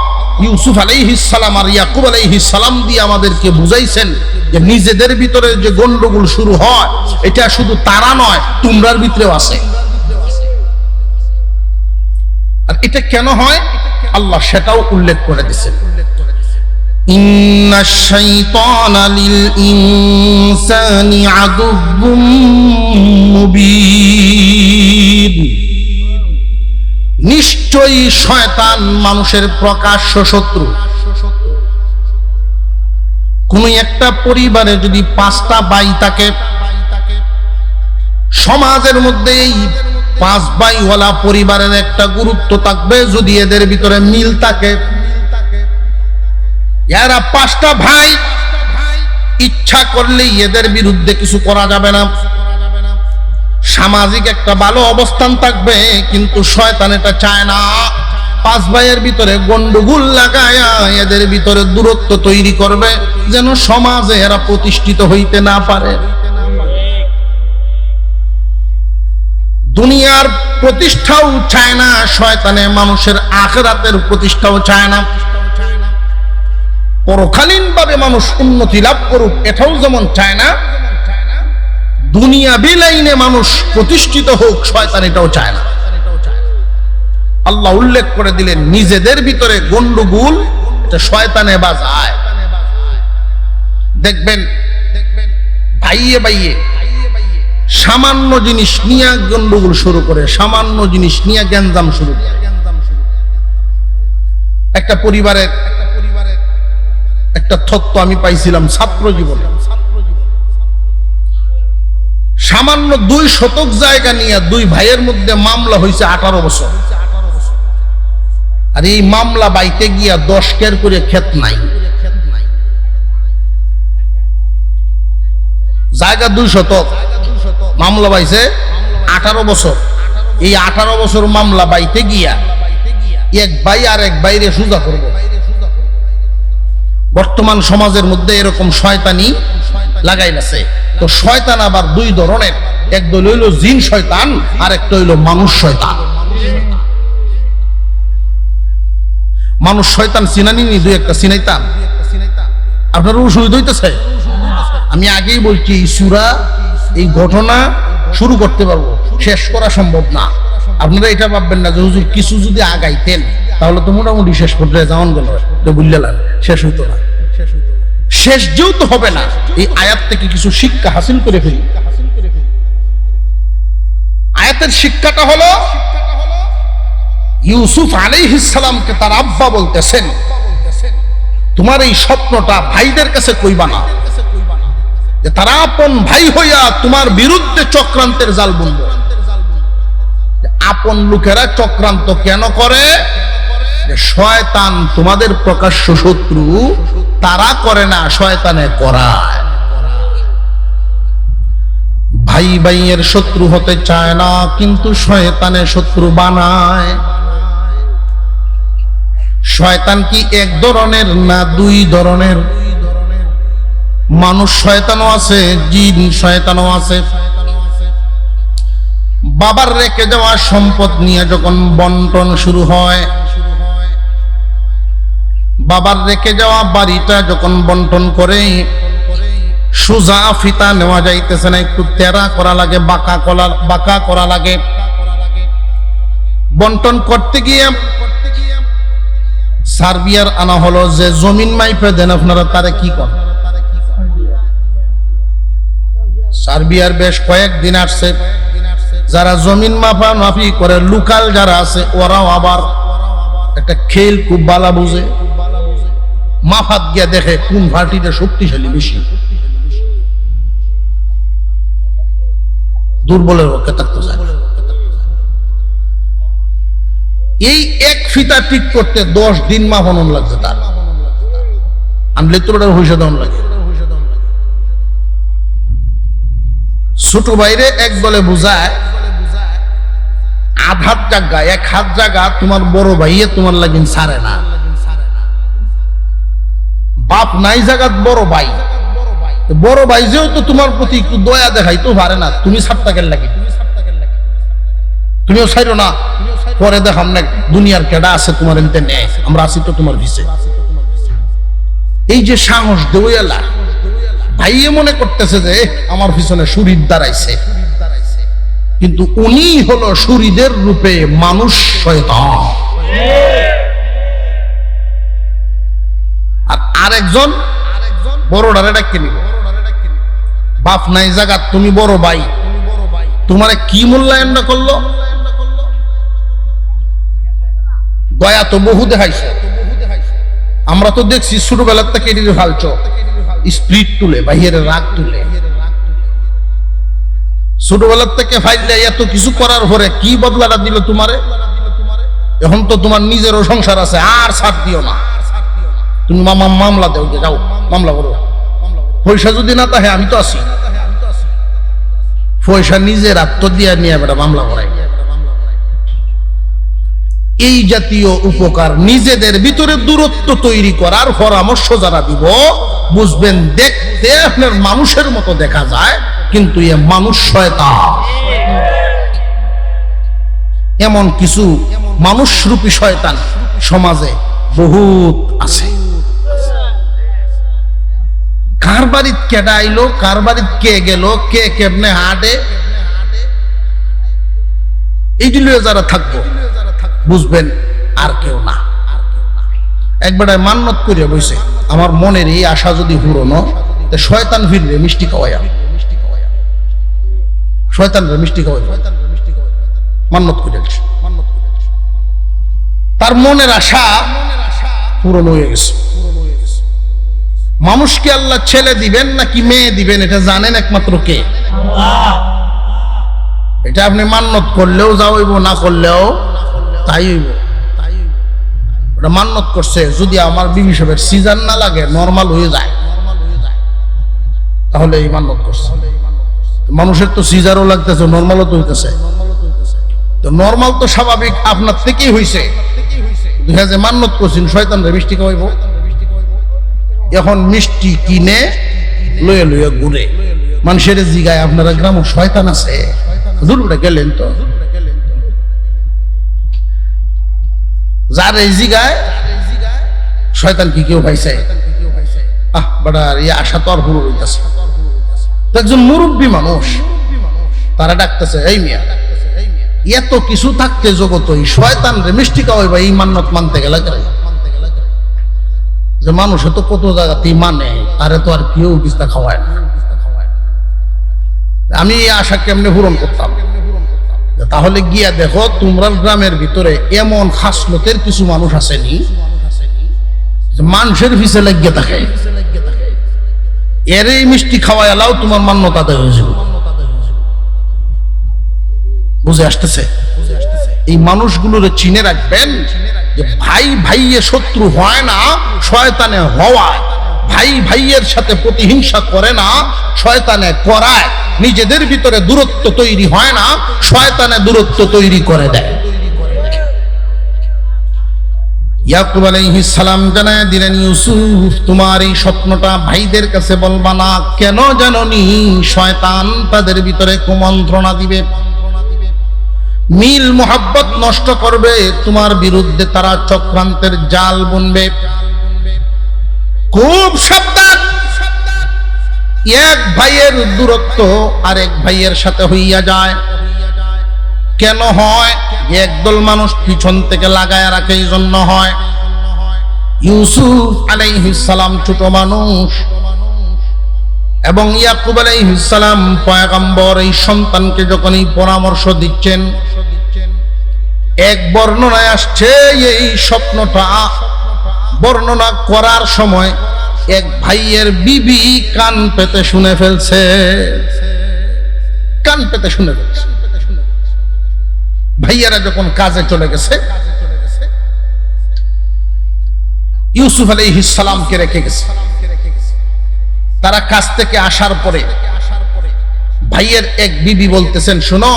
A: ইউসুফ আলাইহিস সালাম আর ইয়াকুব আলাইহিস সালাম দিয়ে আমাদেরকে বুঝাইছেন যে নিজেদের ভিতরে যে গন্ডগোল শুরু হয়, এটা শুধু তারা নয়, তোমরার ভিতরেও আছে। আর এটা কেন হয় আল্লাহ সেটাও উল্লেখ করে দিয়েছেন। ইন্নাশ শাইতানা লিল ইনসানি আদুউম মুবিন, নিশ্চয়ই শয়তান মানুষের প্রকাশ্য শত্রু। কোন একটা পরিবারে যদি 5টা ভাই থাকে, সমাজের মধ্যে এই 5 ভাইওয়ালা পরিবারের একটা গুরুত্ব থাকবে যদি এদের ভিতরে মিল থাকে। এরা 5টা ভাই, ইচ্ছা করলেই এদের বিরুদ্ধে কিছু করা যাবে না। সামাজিক একটা ভালো অবস্থান থাকবে, কিন্তু শয়তান এটা চায় না। 5 ভাইয়ের ভিতরে গন্ডগোল লাগায়া এদের ভিতরে দূরত্ব তৈরি করবে, যেন সমাজে এরা প্রতিষ্ঠিত হইতে না পারে। দুনিয়ার প্রতিষ্ঠাও চায় না শয়তানে, মানুষের আখিরাতের প্রতিষ্ঠাও চায় না। পরকালীন ভাবে মানুষ উন্নতি লাভ করুক, এটাও যেমন চায় না। দুনিয়াবি লাইনে মানুষ প্রতিষ্ঠিত হোক, শয়তান এটাও চায় না। আল্লাহ উল্লেখ করে দিলেন নিজেদের ভিতরে গন্ডগোল এটা শয়তানে বাজায়। দেখবেন ভাইয়ে ভাইয়ে সামান্য জিনিস নিয়ে গন্ডগোল শুরু করে, সামান্য জিনিস নিয়ে গ্যাঞ্জাম শুরু করে। একটা পরিবারের একটা তথ্য আমি পাইছিলাম ছাত্র জীবনে। সামান্য 2 শতক জায়গা নিয়ে 2 ভাইয়ের মধ্যে মামলা হয়েছে 18 বছর। আর এই মামলা বাইতে গিয়া 10 কের করে ক্ষেত নাই, জায়গা 2 শতক, মামলা বাইছে 18 বছর। এই 18 বছর মামলা বাইতে গিয়া এক ভাই আর এক ভাইরে সুজা করব। বর্তমান সমাজের মধ্যে এরকম শয়তানি লাগাইছে। তো শয়তান আবার 2 ধরনের, এক দল হইল জিন শয়তান, আর একটা হইল মানুষ শয়তান। মানুষ শয়তান চিনানি 2-1টা চিনাইতাম, আপনার অসুবিধা হইতেছে। আমি আগেই বলছি এই সূরা, এই ঘটনা শুরু করতে পারবো, শেষ করা সম্ভব না। আপনারা এটা ভাববেন না যে হুজুর কিছু যদি আগাইতেন তাহলে তো মোটামুটি শেষ পর্যায়ে যাওয়ান গেল, বুঝলেন, শেষ হইতো না। শেষ যেহেতু হবে না, এই আয়াত থেকে কিছু শিক্ষা হাসিল করে ফেলি। আয়াতের শিক্ষাটা হলো ইউসুফ আলাইহিস সালামকে তার আব্বা বলতেছেন, তোমার এই স্বপ্নটা ভাইদের কাছে কইবা না, যে তারা আপন ভাই হইয়া তোমার বিরুদ্ধে চক্রান্তের জাল বুনবে। আপন লোকেরা চক্রান্ত কেন করে? যে শয়তান তোমাদের প্রকাশ্য শত্রু, তারা করে না, শয়তানে করায়। ভাই ভাইয়ের শত্রু হতে চায় না, কিন্তু শয়তানে শত্রু বানায়। শয়তান কি এক ধরনের না 2 ধরনের? মানুষ শয়তানও আছে, জিন শয়তানও আছে। বাবার রেখে যাওয়া সম্পদ নিয়ে যখন বন্টন শুরু হয়, বাবার রেখে যাওয়া বাড়িটা যখন বন্টন করে, সোজা ফিতা নেওয়া যাইতেছে না, একটু তেরা করা লাগে, বাঁকা করা লাগে। বন্টন করতে গিয়ে সার্বিয়ার আনা হলো যে জমিন মাইপে দেন, আপনারা তারে কি করেন? সার্বিয়ার বেশ কয়েকদিন আসছে, যারা জমিন মাপি করে, লোকাল যারা আছে ওরাও আবার একটা খেল খুব বালা বুঝে, মাফাত গিয়া দেখে কোন ভাটিটা শক্তিশালী বেশি। দুর্বলের পক্ষে থাকতে চায়। এই এক ফিতা ঠিক করতে 10 দিন মাপানো লাগছে তার, আনলে তো ওটার পয়সা দেওয়া লাগে। ছোট বাইরে এক দলে বুঝায় আধ হাত জায়গা এক হাত জায়গা তোমার বড় ভাইয়ে তোমার লাগিন ছাড়ে না, বাপ নাই জায়গা বড় ভাই, বড় ভাই যেহেতু তোমার প্রতি একটু দয়া দেখাইতেও পারে না, তুমি ছাড়তাকের লাগি তুমিও ছাইরো না, পরে দেখাম না দুনিয়ার কেডা আছে তোমার এমতে নেয়, আমরা আছি তো তোমার ভিসে। এই যে সাহস দেওয়ালা ভাইয়ে মনে করতেছে যে আমার পিছনে শরীর দাঁড়াইছে, কিন্তু উনি হলো শরীরের রূপে মানুষ শয়তান। আর আরেকজন বড়ডারে ডাকে নিব, বাপ নাই জায়গা তুমি বড় ভাই, তোমারে কি মূল্যায়ন করলো? দয়া তো বহু দেখাইছে, আমরা তো দেখছি ছোটবেলার থেকে এটি ফালছ স্পিরিট তুলে বাইরের রাগ তুলে, ছোটবেলার থেকে ফাইলে এত কিছু করার পরে কি বদলাটা দিল তোমারে? এখন তো তোমার নিজেরও সংসার আছে, আর ছাড় দিও না, তুমি মামলা দেও, যাও মামলা করো, পয়সা যদি না তাহে আমি তো আছি, পয়সা নিজের আত্ম দিয়া নিয়ে বেটা মামলা করাই। এই জাতীয় উপকার নিজেদের ভিতরে দূরত্ব তৈরি করার পরামর্শ যারা দিব, বুঝবেন দেখতে আপনার মানুষের মতো দেখা যায়, কিন্তু এ মানুষ শয়তান। এমন কিছু মানুষরূপী শয়তান সমাজে বহুত আছে। কার বাড়িতে কেডা আইলো, কার বাড়িতে কে গেল, কে কেমনে হাঁটে, এইগুলো যারা থাকবো বুঝবেন আর কেউ না। একবার মান্নত করিয়া বইছে, আমার মনের এই আশা যদি পুরনো, শয়তান ফিরবে মিষ্টি খাওয়াইয়া, শয়তানরে মিষ্টি খাওয়াই মান্নত করিয়া গেছে, তার মনের আশা পূরণ হয়ে গেছে। মানুষকে আল্লাহ ছেলে দিবেন নাকি মেয়ে দিবেন এটা জানেন একমাত্র কে? এটা আপনি মান্নত করলেও যা হইব, না করলেও তাই হইব। ওটা মান্নত করছে যদি আমার বিবি সাহেবের সিজন না লাগে, নরমাল হয়ে যায়, তাহলে এই মান্নত করছে। মানুষের তো সিজারও লাগতেছে, নরমালও তো হইতেছে, তো নরমাল তো স্বাভাবিক আপনার থেকেই হইছে, যে মান্নত করছেন শয়তানরে মিষ্টি খাওয়াইব। এখন মিষ্টি কিনে লয়ে লয়ে ঘুরে মানুষের জিগায় আপনারা গ্রামে শয়তান আছে, দূরটা গেলেন তো যার এই জিগায় শয়তান কি কেউ পাইছে? বাড়ার এই আশা তো আর পুরো হইতেছে। একজন মুরব্বী মানুষ তারা ডাকতেছে, এই মিয়া এত কিছু থাকতে জগত শয়তান রে মিষ্টি খাওয়াইবা, এই মান্নত মানতে গেলে যে মানুষে তো কত জায়গাতেই মানে, তারে তো আর কেউ বিস্তা খাওয়ায় না। আমি এই আশা কেমনে পূরণ করতাম? তাহলে গিয়া দেখো তোমরা গ্রামের ভিতরে এমন খাসলতের কিছু মানুষ আসেনি মানুষের পিছে লাগিয়ে থাকে, এর এই মিষ্টি খাওয়াই এলাও তোমার মান্যতা দেয় হয়ে যাবে। বুঝে আসতেছে? এই মানুষগুলোর চিনে রাখবেন যে ভাই ভাইয়ে শত্রু হয় না, শয়তানে হওয়ায়। ভাই ভাইয়ের সাথে প্রতিহিংসা করে না, শয়তানে করায়। নিজেদের ভিতরে দূরত্ব তৈরি হয় না, শয়তানে দূরত্ব তৈরি করে দেয়। ইয়াকুব আলাইহিস সালাম জানায় দিলেন, ইউসুফ তোমার এই স্বপ্নটা ভাইদের কাছে বলবা না, কেন জানোনি? শয়তান তাদের ভিতরে কুমন্ত্রণা দিবে, মিল মোহাব্বত নষ্ট করবে, তোমার বিরুদ্ধে তারা চক্রান্তের জাল বুনবে। খুব সাবধান। এক ভাইয়ের দূরত্ব আরেক ভাইয়ের সাথে হইয়া যায়। কেন হয়? একদল মানুষ পিছন থেকে লাগায় রাখে, এই জন্য হয়। ইউসুফ আলাইহিস সালাম ছোট মানুষ এবং ইয়াকুব আলাইহিস সালাম পয়গম্বর, এই সন্তানকে যখন এই পরামর্শ দিচ্ছেন, এক বর্ণনায় আসছে এই স্বপ্নটা বর্ণনা করার সময় এক ভাইয়ের বিবি কান পেতে শুনে ফেলছে, কান পেতে শুনে ফেলছে। ভাইয়েরা যখন কাজে চলে গেছে, ইউসুফ আলাইহিস সালামকে রেখে গেছে। তারা কাজ থেকে আসার পরে ভাইয়ের এক বিবি বলতেছেন, শোনো,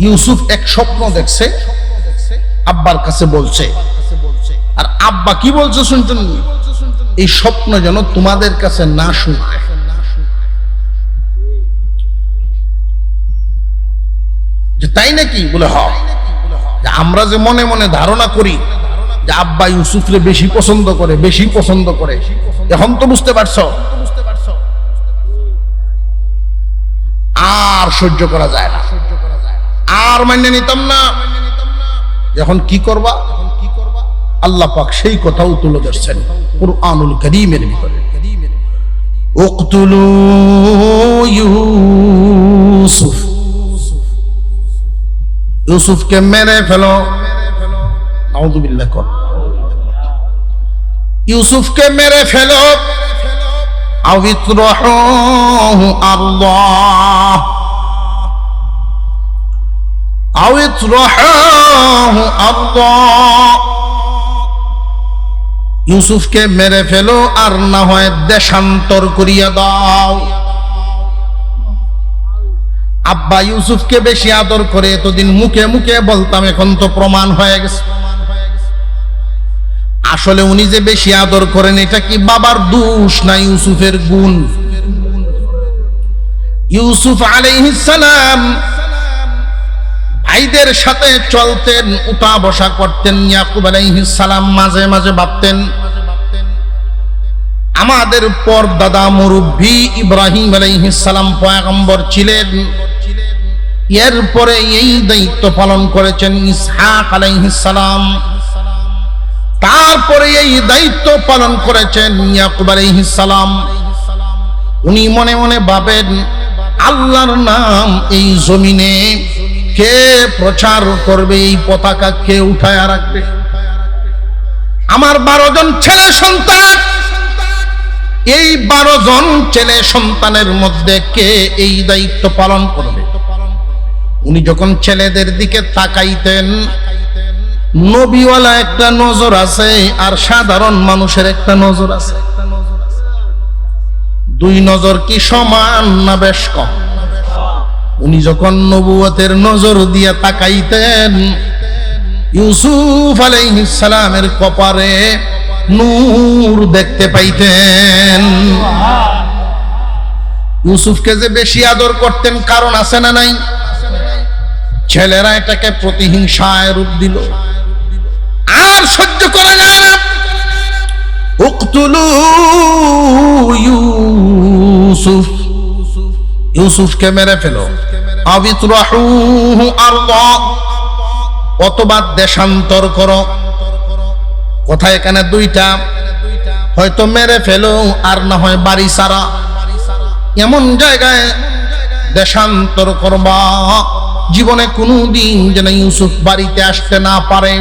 A: ইউসুফ এক স্বপ্ন দেখছে, আব্বার কাছে বলছে। আর আব্বা কি বলছে শুনছেন? এই স্বপ্ন যেন তোমাদের কাছে না শোনায়। যে তাই নাকি? বলে হ্যাঁ। আমরা যে মনে মনে ধারণা করি যে আব্বা ইউসুফরে বেশি পছন্দ করে, বেশি পছন্দ করে, এখন তো বুঝতে পারছো আর সহ্য করা যায় না, আর মানিয়ে নিতাম না। এখন কি করবা? আল্লাহ পাক সেই কথাও তুলে ধরছেন কুরআনুল কারীমের ভিতরে, উকতুলু ইউসুফ, ইউসুফকে মেরে ফেলো। নাউযুবিল্লাহ। ইউসুফকে মেরে ফেলো, আও ইতরাহুহু আল্লাহ, আও ইতরাহুহু আল্লাহ। ইউসুফকে মেরে ফেলো, আর না হয় দেশান্তর করিয়া দাও। আব্বা ইউসুফকে বেশি আদর করে, এতদিন মুখে মুখে বলতাম, এখন তো প্রমাণ হয়ে গেছে আসলে উনি যে বেশি আদর করেন এটা কি বাবার দোষ না ইউসুফের গুণ? ইউসুফ আলাইহিস সালাম ভাইদের সাথে চলতেন, উঠা বসা করতেন। ইয়াকুব আলাইহিস সালাম মাঝে মাঝে ভাবতেন আমাদের পর দাদা মুরব্বী ইব্রাহিম আলাইহিস সালাম পয়গম্বর ছিলেন, এরপরে এই দায়িত্ব পালন করেছেন ইসহাক আলাইহিস সালাম, তারপরে এই দায়িত্ব পালন করেছেন ইয়াকুব আলাইহিস সালাম। উনি মনে মনে ভাবেন আল্লাহর নাম এই জমিনে কে প্রচার করবে, এই পতাকা কে উঠায় রাখবে? আমার 12 জন ছেলে সন্তান, এই 12 জন ছেলে সন্তানের মধ্যে কে এই দায়িত্ব পালন করবে? উনি যখন ছেলেদের দিকে তাকাইতেন, নবীওয়ালা একটা নজর আছে আর সাধারণ মানুষের একটা নজর আছে। 2 নজর কি সমান না বেশ কম? উনি যখন নবুয়তের নজর দিয়ে তাকাইতেন, ইউসুফ আলাইহিস সালামের কপালে নূর দেখতে পাইতেন। ইউসুফকে যে বেশি আদর করতেন কারণ আছে না নাই? ছেলেরা এটাকে প্রতিহিংসায় রূপ দিল, আর সহ্য করা যায় না। উকতুলু ইউসুফ, ইউসুফকে মেরে ফেলো, আও ইতরাহুহু আরদা, অথবা দেশান্তর করো। কথা এখানে 2টা, হয়তো মেরে ফেলো আর না হয় বাড়ি সারা। এমন জায়গায় দেশান্তর করবা জীবনে কোনোদিন যেন ইউসুফ বাড়িতে আসতে না পারে।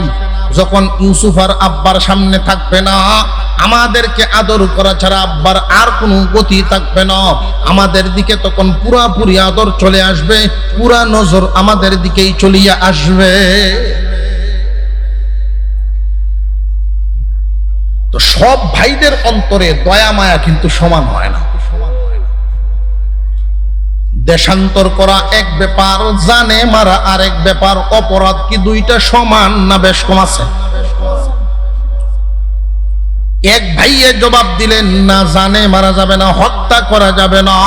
A: যখন ইউসুফ আর আব্বার সামনে থাকবে না, আমাদেরকে আদর করা ছাড়া আব্বার আর কোনো গতি থাকবে না। আমাদের দিকে তখন পুরাপুরি আদর চলে আসবে, পুরা নজর আমাদের দিকেই চলিয়া আসবে। তো সব ভাইদের অন্তরে দয়া মায়া কিন্তু সমান হয় না। দেশান্তর করা এক ব্যাপার, জানে মারা আরেক ব্যাপার। অপরাধ কি 2টা সমান না বেশ কম আছে? এক ভাইয়ে জবাব দিলেন না, জানে মারা যাবে না, হত্যা করা যাবে না।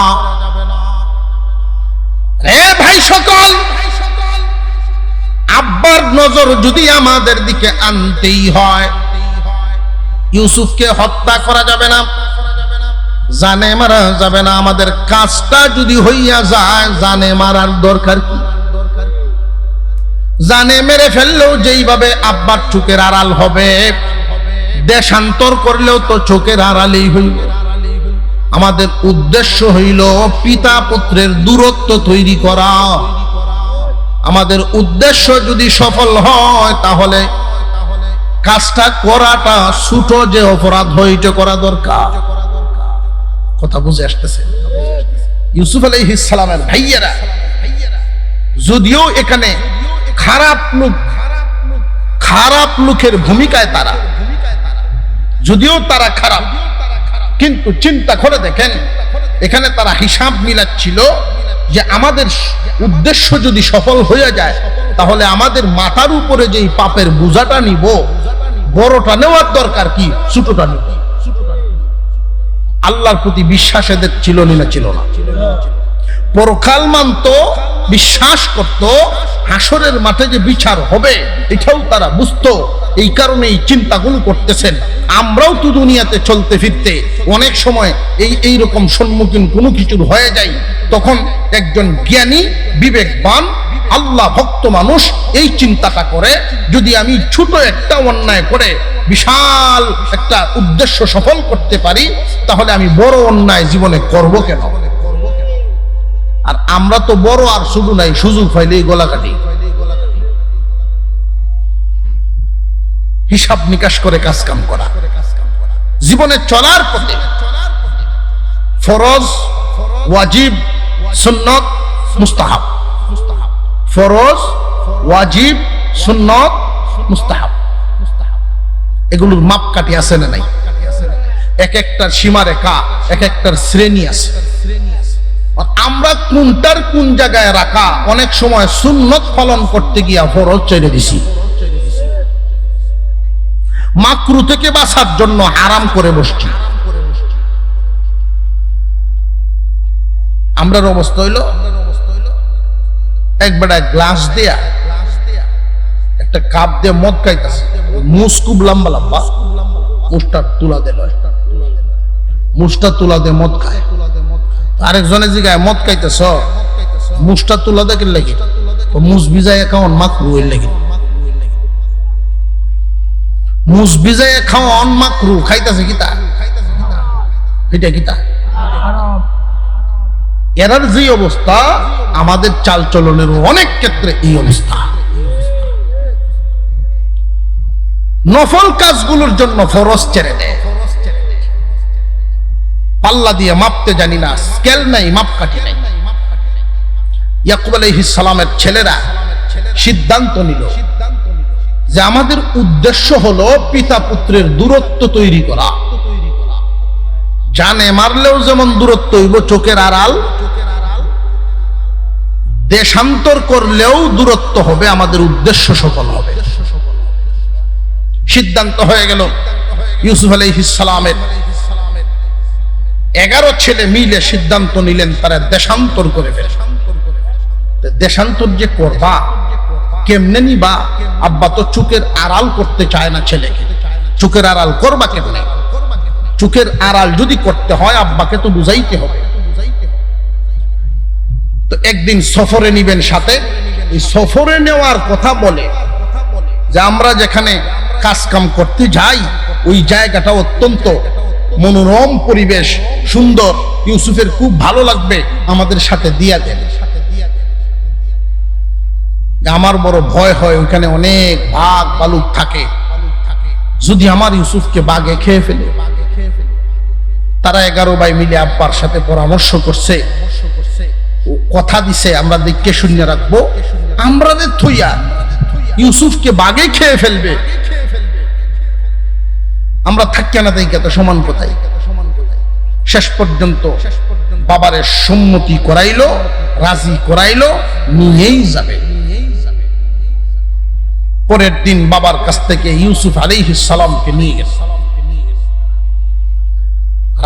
A: রে ভাই সকল, আব্বার নজর যদি আমাদের দিকে আনতেই হয়, ইউসুফকে হত্যা করা যাবে না, জানে মারা যাবে না। আমাদের কাজটা যদি হইয়া যায়, জানে মারার দরকার কি? জানে মেরে ফেললেও যেইভাবে আব্বার চোখের আড়াল হবে, দেশান্তর করলেও তো চোখের আড়ালেই হইল। আমাদের উদ্দেশ্য হইল পিতা পুত্রের দূরত্ব তৈরি করা। আমাদের উদ্দেশ্য যদি সফল হয়, তাহলে কাজটা করাটা ছোট যে অপরাধ হইতে করা দরকার। কথা বুঝে আসতেছে? ইউসুফ আলাইহিস সালামের ভাইয়েরা যদিও এখানে খারাপ লোকের ভূমিকায় তারা, যদিও তারা খারাপ, কিন্তু চিন্তা করে দেখেন এখানে তারা হিসাব মিলাচ্ছিল যে আমাদের উদ্দেশ্য যদি সফল হয়ে যায় তাহলে আমাদের মাথার উপরে যেই পাপের বোঝাটা নিব, বড়টা নেওয়ার দরকার কি, ছোটটা নিব। আল্লাহর প্রতি বিশ্বাস এদের ছিল না? ছিল না। পরকাল মানত, বিশ্বাস করত, হাসরের মাঠে যে বিচার হবে এটাও তারা বুঝতো। এই কারণে এই চিন্তাগুলো করতেছেন। আমরাও তো দুনিয়াতে চলতে ফিরতে অনেক সময় এইরকম সম্মুখীন কোনো কিছুর হয়ে যায়, তখন একজন জ্ঞানী বিবেকবান আল্লাহ ভক্ত মানুষ এই চিন্তাটা করে, যদি আমি ছোট একটা অন্যায় করে বিশাল একটা উদ্দেশ্য সফল করতে পারি তাহলে আমি বড় অন্যায় জীবনে করব কেন? আর আমরা তো বড় আর শুধু নাই, সুযোগ পাইলেই গলা কাটি। হিসাব নিকাশ করে কাজ কাম করা, জীবনে চলার পথে ফরজ, ওয়াজিব, সুন্নত, মুস্তাহাব। ফরজ, ওয়াজিব, সুন্নত, মুস্তাহাব, এগুলোর মাপকাঠি আছে না নাই? এক একটার সীমারেখা, এক একটার শ্রেণী আছে। আমরা কোনটার কোন জায়গায় রাখা, অনেক সময় সুন্নত পালন করতে গিয়া ফরজ ছেড়ে দিছি, মাকরু থেকে বাঁচার জন্য হারাম করে বসছি। আমরার অবস্থা হইল একবার গ্লাস দিয়া একটা কাপ দিয়ে মদ খাইতেছে, মুস খুব লম্বা লম্বা, মুসটা তুলা দে লয়, মুসটা তুলা দে মদ খায়। আরেকজনে জিগায় মদ খাইতেছ, মুসটা তুলা দে কিন লাগি, মুস ভিজাইয়া খাওয়ান মাকরু এর লাগি। মুস ভিজাইয়া খাওয়ান মাকরু, খাইতেছে কিতা? এটা কিতা? এরার যে অবস্থা, আমাদের চাল চলনের অনেক ক্ষেত্রে এই অবস্থা। নফল কাজগুলোর জন্য ফরজ ছেড়ে দেয়, পাল্লা দিয়ে মাপতে জানি না, স্কেল নাই, মাপকাঠি নাই। ইয়াকুব আলাইহিস সালামের ছেলেরা সিদ্ধান্ত নিল যে আমাদের উদ্দেশ্য হলো পিতা পুত্রের দূরত্ব তৈরি করা। জানে মারলেও যেমন দূরত্ব হইব চোখের আড়াল, দেশান্তর করলেও দূরত্ব হবে, আমাদের উদ্দেশ্য সফল হবে। সিদ্ধান্ত হয়ে গেল ইউসুফ আলাইহিস সালামের 11 ছেলে মিলে সিদ্ধান্ত নিলেন তারা দেশান্তর করে ফেলে। দেশান্তর যে করবা কেমনে নিবা? আব্বা তো চোখের আড়াল করতে চায় না ছেলেকে, চোখের আড়াল করবা কেমনে? চোখের আড়াল যদি করতে হয় আব্বাকে তো বুঝাইতে হবে। তো একদিন সফরে নিবেন সাথে। এই সফরে নেওয়ার কথা বলে যে আমরা যেখানে কাজ কাম করতে যাই ওই জায়গাটা অত্যন্ত মনোরম পরিবেশ, সুন্দর, ইউসুফের খুব ভালো লাগবে, আমাদের সাথে দিয়া দেন। আমার বড় ভয় হয়, ওইখানে অনেক বাঘ ভালুক থাকে, যদি আমার ইউসুফকে বাঘে খেয়ে ফেলে। তারা 11 ভাই মিলে আব্বার সাথে পরামর্শ করছে, ও কথা দিছে আমরা দেখে শূন্য রাখবো, আমাদের থইয়া ইউসুফকে বাঘে খেয়ে ফেলবে, আমরা থাকি না দেখে তো সমান কোথায়। শেষ পর্যন্ত বাবারে সম্মতি করাইলো, রাজি করাইলো, নিয়েই যাবে। পরের দিন বাবার কাছ থেকে ইউসুফ আলাইহিস সালামকে নিয়ে গেল।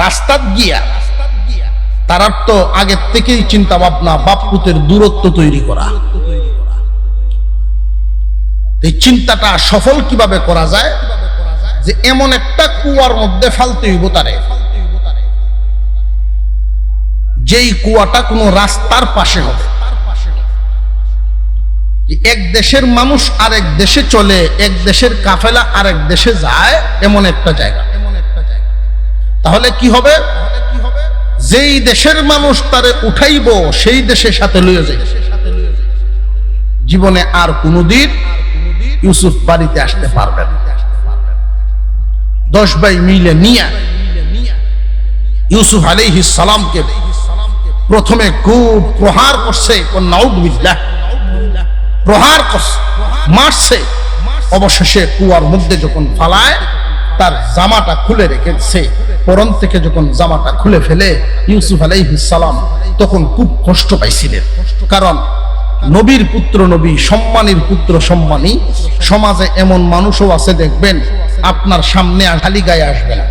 A: রাস্তাত গিয়া তার তো আগের থেকেই চিন্তা ভাবনা বাপ পুতের দূরত্ব তৈরি করা। এই চিন্তাটা সফল কিভাবে করা যায়, যে এমন একটা কুয়ার মধ্যে ফালতে হইব তারে, যেই কুয়াটা কোনো রাস্তার পাশে হবে। এক দেশের মানুষ আরেক দেশে চলে, এক দেশের কাফেলা আরেক দেশে যায়, এমন একটা জায়গা। তাহলে কি হবে? যেই দেশের মানুষ তারে উঠাইব সেই দেশের সাথে লইয়া যাইবে। জীবনে আর কোনদিন ইউসুফ বাড়িতে আসতে পারবে না। 10 ভাই মিলে নিয়া ইউসুফ আলাইহিস সালামকে প্রথমে খুব প্রহার করছে, নাউযুবিল্লাহ, প্রহার করছে, মারছে। অবশেষে কুয়ার মধ্যে যখন ফালায়, তার জামাটা খুলে রেখেছে। পরন থেকে যখন জামাটা খুলে ফেলে ইউসুফ আলাইহিস সালাম তখন খুব কষ্ট পাইছিলেন। কারণ নবীর পুত্র নবী, সম্মানীর পুত্র সম্মানী। সমাজে এমন মানুষও আছে দেখবেন আপনার সামনে খালি গায়ে আসবে না।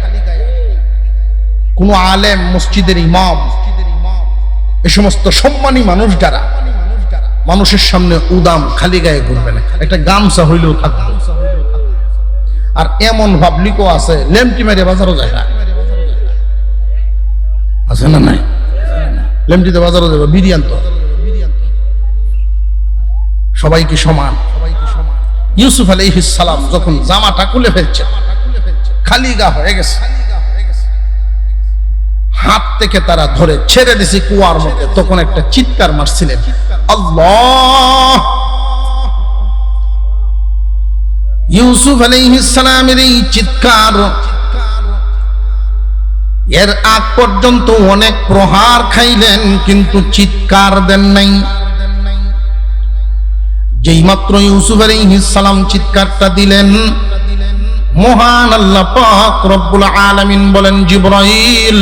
A: কোন আলেম, মসজিদের ইমাম, এ সমস্ত সম্মানী মানুষ যারা মানুষের সামনে উদাম খালি গায়ে ঘুরবে না, একটা গামছা হইলেও থাকবে। আর এমন পাবলিকও আছে লেমটি মেরে বাজারও যায় না, আছে না? নাই, লেমটিতে বাজারও যাবে, বিরিয়ান তো সবাইকে সমান। ইউসুফ আলাইহিস সালাম যখন জামাটা খুলে ফেলছে, খালি গা হয়ে গেছে, হাত থেকে তারা ধরে ছেড়ে দিছে কুয়ার মধ্যে। তখন একটা চিৎকার মারছিলেন, আল্লাহ! ইউসুফ আলাইহিস সালামের এই চিৎকার, এর আগ পর্যন্ত অনেক প্রহার খাইলেন কিন্তু চিৎকার দেন নাই। যেই মাত্র ইউসুফ আলাইহিস সালাম চিৎকারটা দিলেন, মহান আল্লাহ পাক রব্বুল আলামিন বলেন, জিবরাইল,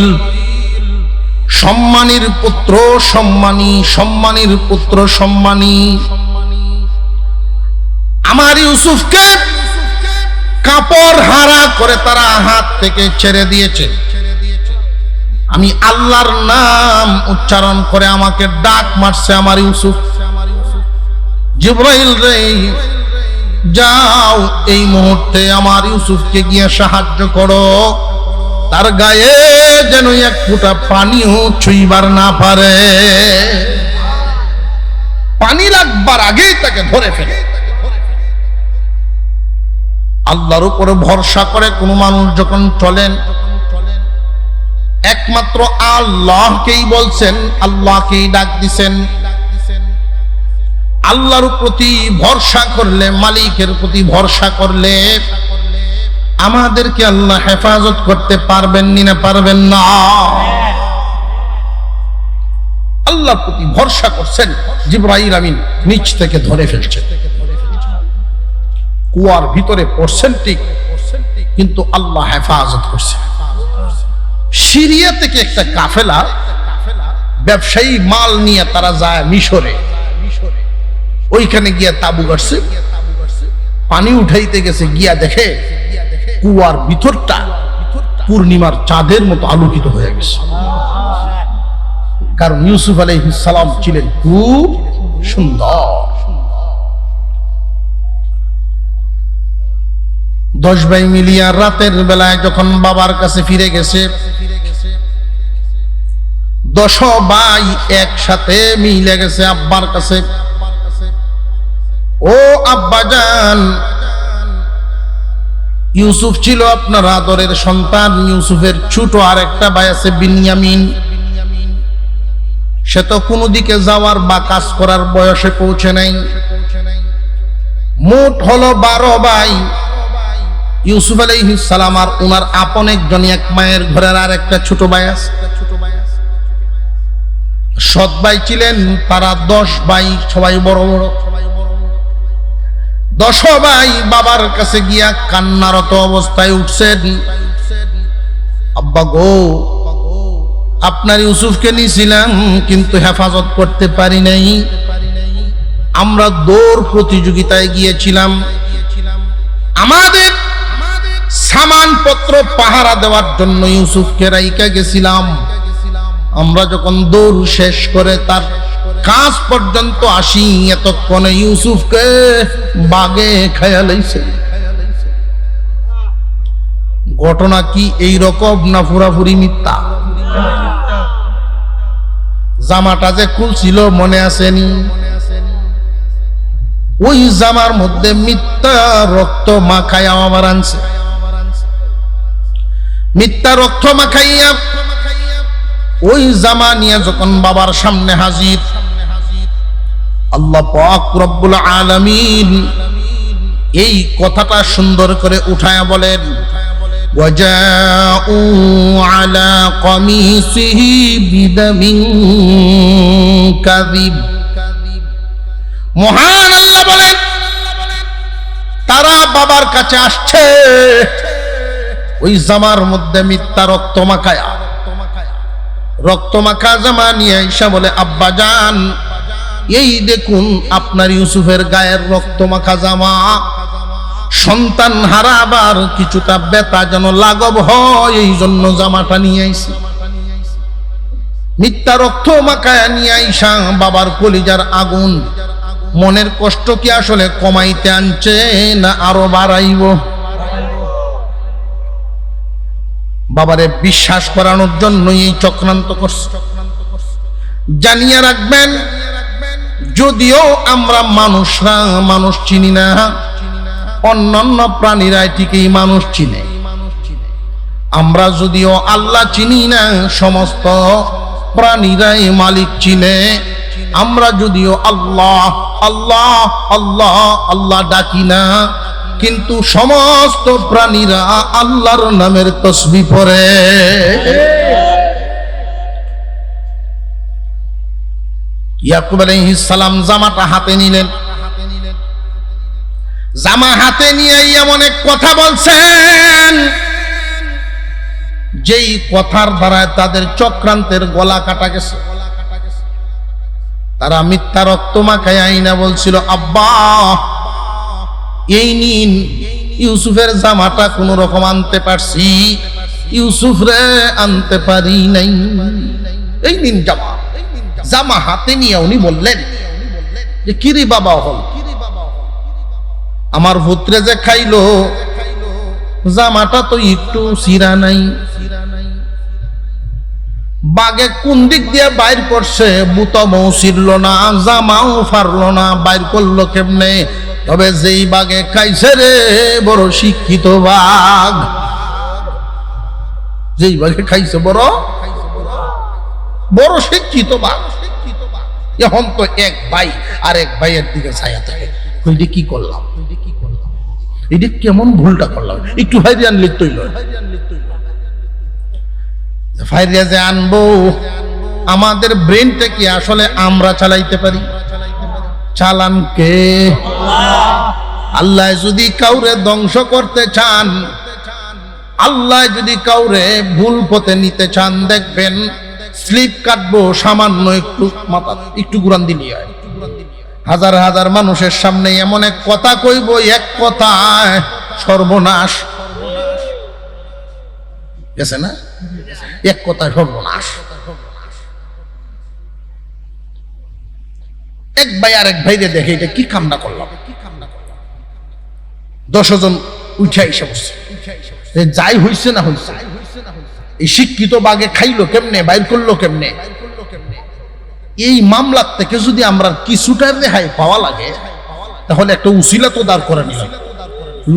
A: সম্মানীর পুত্র সম্মানী, সম্মানীর পুত্র সম্মানী, আমার ইউসুফকে কাপড় হারা করে তারা হাত থেকে ছেড়ে দিয়েছে। আমি আল্লাহর নাম উচ্চারণ করে আমাকে ডাক মারছে আমার ইউসুফ। জিবরাইল রে, যাও এই মুহূর্তে আমার ইউসুফকে গিয়ে সাহায্য করো, তার গায়ে যেন এক ফোঁটা পানিও ছুঁইবার না পারে। পানি লাগবার আগেই তাকে ধরে ফেলে। আল্লাহর উপরে ভরসা করে কোন মানুষ যখন চলেন, একমাত্র আল্লাহকেই বলছেন, আল্লাহকেই ডাক দিছেন। আল্লাহর প্রতি ভরসা করলে, মালিকের প্রতি ভরসা করলে আমাদেরকে আল্লাহ হেফাজত করতে পারবেন না? পারবেন না? আল্লাহর প্রতি ভরসা করছেন, জিবরাইল আমিন নিচ থেকে ধরে ফেলছেন। কুয়ার ভিতরে পড়ছেন ঠিক, কিন্তু আল্লাহ হেফাজত করছে। সিরিয়া থেকে একটা কাফেলা ব্যবসায়ী মাল নিয়ে তারা যায় মিশরে। ওইখানে গিয়া তাবু গাড়ছে, পানি উঠাইতে গেছে, গিয়া দেখে কুয়ার ভিতরটা পূর্ণিমার চাঁদের মতো আলোকিত হয়ে গেছে। কারণ ইউসুফ আলাইহিস সালাম ছিলেন খুব সুন্দর। 10 ভাই মিলিয়া রাতের বেলায় যখন বাবার কাছে ফিরে গেছে, 10 ভাই একসাথে মিলে গেছে আব্বার কাছে। ও আব্বাজান, ইউসুফ ছিল আপনার আদরের সন্তান। ইউসুফের ছোট আর একটা ভাই আছে বিনয়ামিন, সে তো কোনো দিকে যাওয়ার বা কাজ করার বয়সে পৌঁছে নাই। মোট হলো 12 ভাই। ইউসুফ আলাইহিস সালাম আর ওনার আপন একজন, এক মায়ের ঘরের আর একটা ছোট ভাই আছে। সৎ ভাই ছিলেন তারা 10 ভাই, সবাই বড় বড়। 10 ভাই বাবার কাছে গিয়া কান্নারত অবস্থায় উঠছেন, আব্বা গো, আপনার ইউসুফকে নিয়েছিলাম কিন্তু হেফাজত করতে পারি নাই। আমরা দৌড় প্রতিযোগিতায় গিয়েছিলাম, আমাদের সামানপত্র পাহারা দেওয়ার জন্য ইউসুফকে রাইকা গেছিলাম। আমরা যখন দৌড় শেষ করে তার কাজ পর্যন্ত আসি, এতক্ষণে ইউসুফকে বাগে খায়া লাইছে। ঘটনা কি এই রকম না পুরাপুরি মিথ্যা? জামাটা যে খুলছিল মনে আসেনি? ওই জামার মধ্যে মিথ্যা রক্ত মাখাইয়া আমার আনছে। মিথ্যা রক্ত মাখাইয়া ওই জামা নিয়ে যখন বাবার সামনে হাজির, আল্লাহ পাক রব্বুল আলামিন এই কথাটা সুন্দর করে উঠায়া বলেন, ওয়াজাউ আলা কমিসিহি বিদামিন কাযিব। মহান আল্লাহ বলেন, তারা বাবার কাছে আসছে, ওই জামার মধ্যে মিথ্যা রক্ত মাখা জামা নিয়ে আইসা বলে, আব্বা জান, এই দেখুন আপনার ইউসুফের গায়ের রক্ত মাখা জামা, সন্তান হারাবার কিছুটা ব্যথা যেন লাঘব হয়, এই জন্য জামাটা নিয়ে আইছি। মিথ্যা রক্ত মাখায়া নিয়ে আইসা বাবার কলিজার আগুন, মনের কষ্ট কি আসলে কমাইতে আনছে না আরো বাড়াইব? বাবারে বিশ্বাস করানোর জন্য এই চক্রান্ত করছে। জানিয়ে রাখবেন, যদিও আমরা মানুষরা মানুষ চিনি না, অন্যান্য প্রাণীরা ঠিকই মানুষ চিনে। আমরা যদিও আল্লাহ চিনি না, সমস্ত প্রাণীরাই মালিক চিনে। আমরা যদিও আল্লাহ আল্লাহ আল্লাহ আল্লাহ ডাকি না, কিন্তু সমস্ত প্রাণীরা আল্লাহর নামের তসবিহ পড়ে। ইয়াকুব আলাইহিস সালাম জামাটা হাতে নিলেন। জামা হাতে নিয়ে এমন এক কথা বলছেন, যেই কথার দ্বারা তাদের চক্রান্তের গলা কাটা গেছে। তারা মিথ্যা রক্ত মাখায় আইনা বলছিল, আব্বা এই নিন, ইউসুফের জামাটা কোন রকম আনতে পারছি, ইউসুফ রে আনতে পারি নাই, এই নিন জামা। জামা হাতে নিয়ে উনি বললেন যে, কিরে বাবা হল, আমার পুত্রে যে খাইলো, জামাটা তো একটু ছিঁড়া নাই। বাগে কোন দিক দিয়ে বাইর করছে, বুতামও ছিড়ল না, জামাও ফারলো না, বাইর করলো কেমনে? তবে যেই বাগে খাইছে রে, বড় শিক্ষিত বাঘ, যেই বাগে খাইছে বড় শিক্ষিত বাঘ। এখন তো এক ভাই আর এক ভাইয়ের দিকে ছায়া থাকে, ওইটা কি করলাম, এটা কেমন ভুলটা করলাম, একটু ভাইরে আনলে তৈল, ভাইরে যে আনবো, আমাদের ব্রেনটা কি আসলে আমরা চালাইতে পারি? চালান কে? আল্লাহ যদি কাউরে ধ্বংস করতে চান, আল্লাহ যদি কাউরে ভুল পথে নিতে চান, দেখবেন স্লিপ কাটবো সামান্য একটু গুরান দিলি হয়। হাজার হাজার মানুষের সামনে এমন এক কথা কইব, এক কথায় সর্বনাশ গেছে না, এক কথায় সর্বনাশ। এক ভাই আর এক ভাইরে দেখে এটা কি কামনা করলাম, 10 জন উঠে এসে বসছে, যাই হইছে না হইছে, এই শিক্ষিত বাগে খাইলো কেমনে, বাইর করলো কেমনে? এই মামলার থেকে যদি আমরা কিছুটা রেহাই পাওয়া লাগে, তাহলে একটা উসিলা তো দাঁড় করে নিলাম।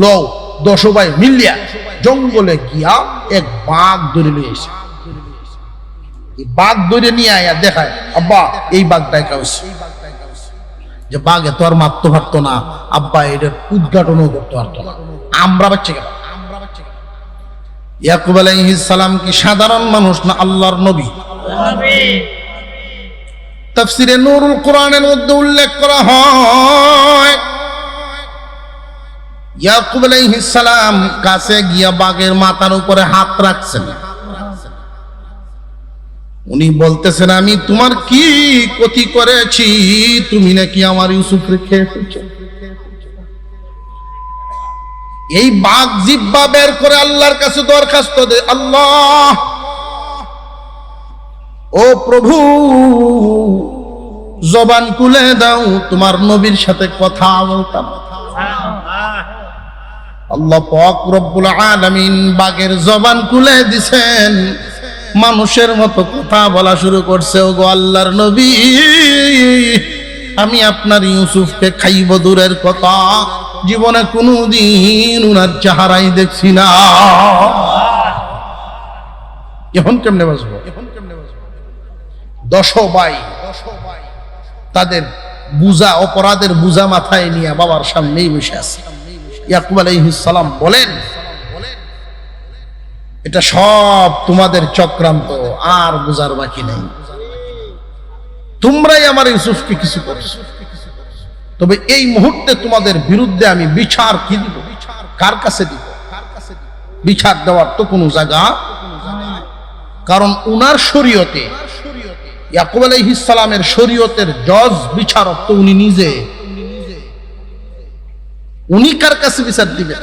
A: লও 10 ভাই মিলিয়া জঙ্গলে গিয়া এক বাঘ ধরে নিয়ে এসে, এই বাঘ ধরে নিয়ে আয়া দেখায়, আব্বা এই বাঘটাই খাওয়াছে, যে বাঘে তো আর মারতে পারতো না, আব্বা এটার উদ্ঘাটনও করতে পারতো না, আমরা বাচ্চা গেল। ইয়াকুব আলাইহিস সালাম কি সাধারণ মানুষ না আল্লাহর নবী? তাফসিরে নূরুল কোরআনের মধ্যে উল্লেখ করা হয়, ইয়াকুব আলাইহিস সালাম কাছে গিয়া বাঘের মাথার উপরে হাত রাখছেন। উনি বলতেছেন, আমি তোমার কি ক্ষতি করেছি, তুমি নাকি আমার ইউসুফকে খেয়ে ফেলছো? এই বাঘ জিহ্বা বের করে আল্লাহর কাছে দরখাস্ত দে, আল্লাহ ও প্রভু, জবান খুলে দাও, তোমার নবীর সাথে কথা বলতাম। আল্লাহ পাক রব্বুল আলামিন বাঘের জবান খুলে দিছেন, মানুষের মতো কথা বলা শুরু করছে। ও গো আল্লাহর নবী, আমি আপনার ইউসুফকে খাইব দূরের কথা, জীবনে কোনদিন উনার চেহারাই দেখছি না। এখন কেমনে বাঁচবো? 10 ভাই তাদের বুঝা, অপরাধের বুঝা মাথায় নিয়ে বাবার সামনেই বসে আছে। ইয়াকুব আলাইহিস সালাম বলেন, এটা সব তোমাদের চক্রান্ত, আর বুঝার বাকি নেই, তোমরাই আমার ইউসুফকে কিছু করছো। তবে এই মুহূর্তে তোমাদের বিরুদ্ধে আমি বিচার কি দিব, কার কাছে দিব? বিচার দেওয়ার তো কোনো জায়গা, কারণ উনার শরীয়তে, ইয়াকুব আলাইহিস সালামের শরীয়তের জজ বিচারক তো উনি নিজে। উনি কার কাছে বিচার দিবেন?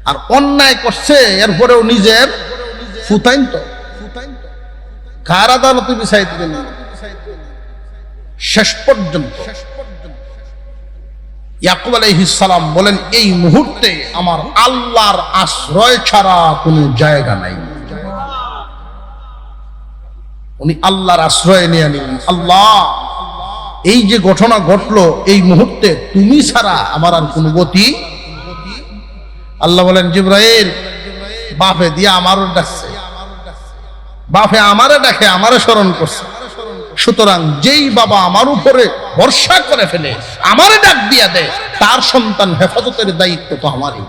A: আর অন্যায় করছে এরপরেও নিজের ফুতাইন, তো কার আদালতে বিচার দিবেন? শেষ পর্যন্ত ইয়াকুব আলাইহিস সালাম বলেন, এই মুহূর্তে আমার আল্লাহর আশ্রয় ছাড়া কোনো জায়গা নাই। উনি আল্লাহর আশ্রয় নিয়ে নিলেন। আল্লাহ, এই যে ঘটনা ঘটলো, এই মুহূর্তে তুমি ছাড়া আমার আর কোনো গতি। আল্লাহ বলেন, জিবরাইল, বাপে দিয়ে আমারও ডাকছে, বাপে আমারে ডাকে, আমারে স্মরণ করছে। সুতরাং যেই বাবা আমার উপরে ভরসা করে ফেলে, আমারে ডাক দিয়া দেয়, তার সন্তান হেফাজতের দায়িত্ব তো আমারই।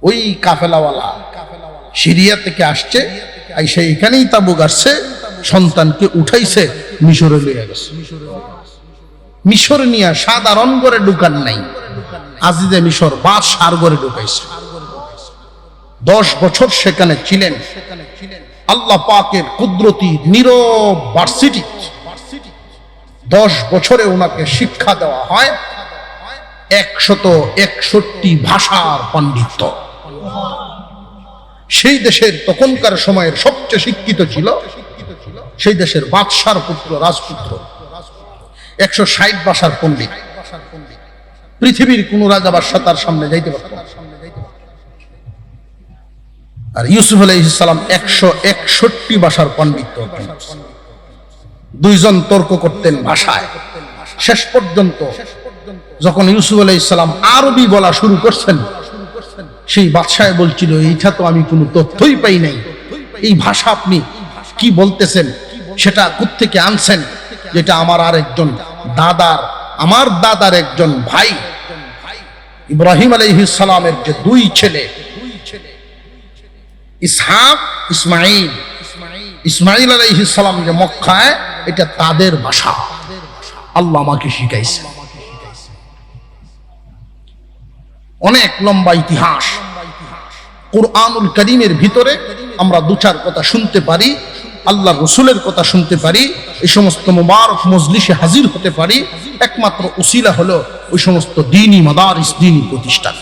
A: ওই কাফেলাওয়ালা সিরিয়া থেকে আসছে, আইসা এখানেই তাবু গাড়ছে, সন্তানকে উঠাইছে, মিশরে লইয়া গেছে। মিশরে নিয়ে সাধারণ করে ঢুকান নাই, আজিজে মিশর বাদশার ঘরে ঢুকাইছে। 10 বছর সেখানে ছিলেন। আল্লাহ পাকের কুদরতি নীরব ভার্সিটি, 10 বছরে ওনাকে শিক্ষা দেওয়া হয় 161 ভাষার পাণ্ডিত্য। সেই দেশের তখনকার সময়ের সবচেয়ে শিক্ষিত ছিল সেই দেশের বাদশার পুত্র, রাজপুত্র। 160 ভাষার পণ্ডিত। পৃথিবীর কোন রাজা বাদশা তার সামনে যাইতে পারত না। আর ইউসুফ আলাইহিস সালাম 161 ভাষার পাণ্ডিত্য। দুইজন তর্ক করতেন ভাষায়। শেষ পর্যন্ত যখন ইউসুফ আলাইহিস সালাম আরবি বলা শুরু করছেন, সেই বাদশাহ বলছিল, এইটা তো আমি কোনো তথ্যই পাই নাই, এই ভাষা আপনি কি বলতেছেন, সেটা কোত্থেকে আনছেন? যেটা আমার আরেকজন আমার দাদার একজন ভাই ইব্রাহিম আলাইহিস সালামের যে 2 ছেলে, ইসহাক, ইসমাইল আলাইহিস সালাম যে মক্কায়, এটা তাদের ভাষা, আল্লাহ আমাকে শিখাইছে। অনেক লম্বা ইতিহাস। কুরআনুল কারীমের ভিতরে আমরা 2-4 কথা শুনতে পারি, আল্লাহর রাসূলের কথা শুনতে পারি, এই সমস্ত মুবারক মজলিসে হাজির হতে পারি, একমাত্র উসিলা হলো ওই সমস্ত দ্বীনি মাদারিস, দ্বীনি প্রতিষ্ঠান।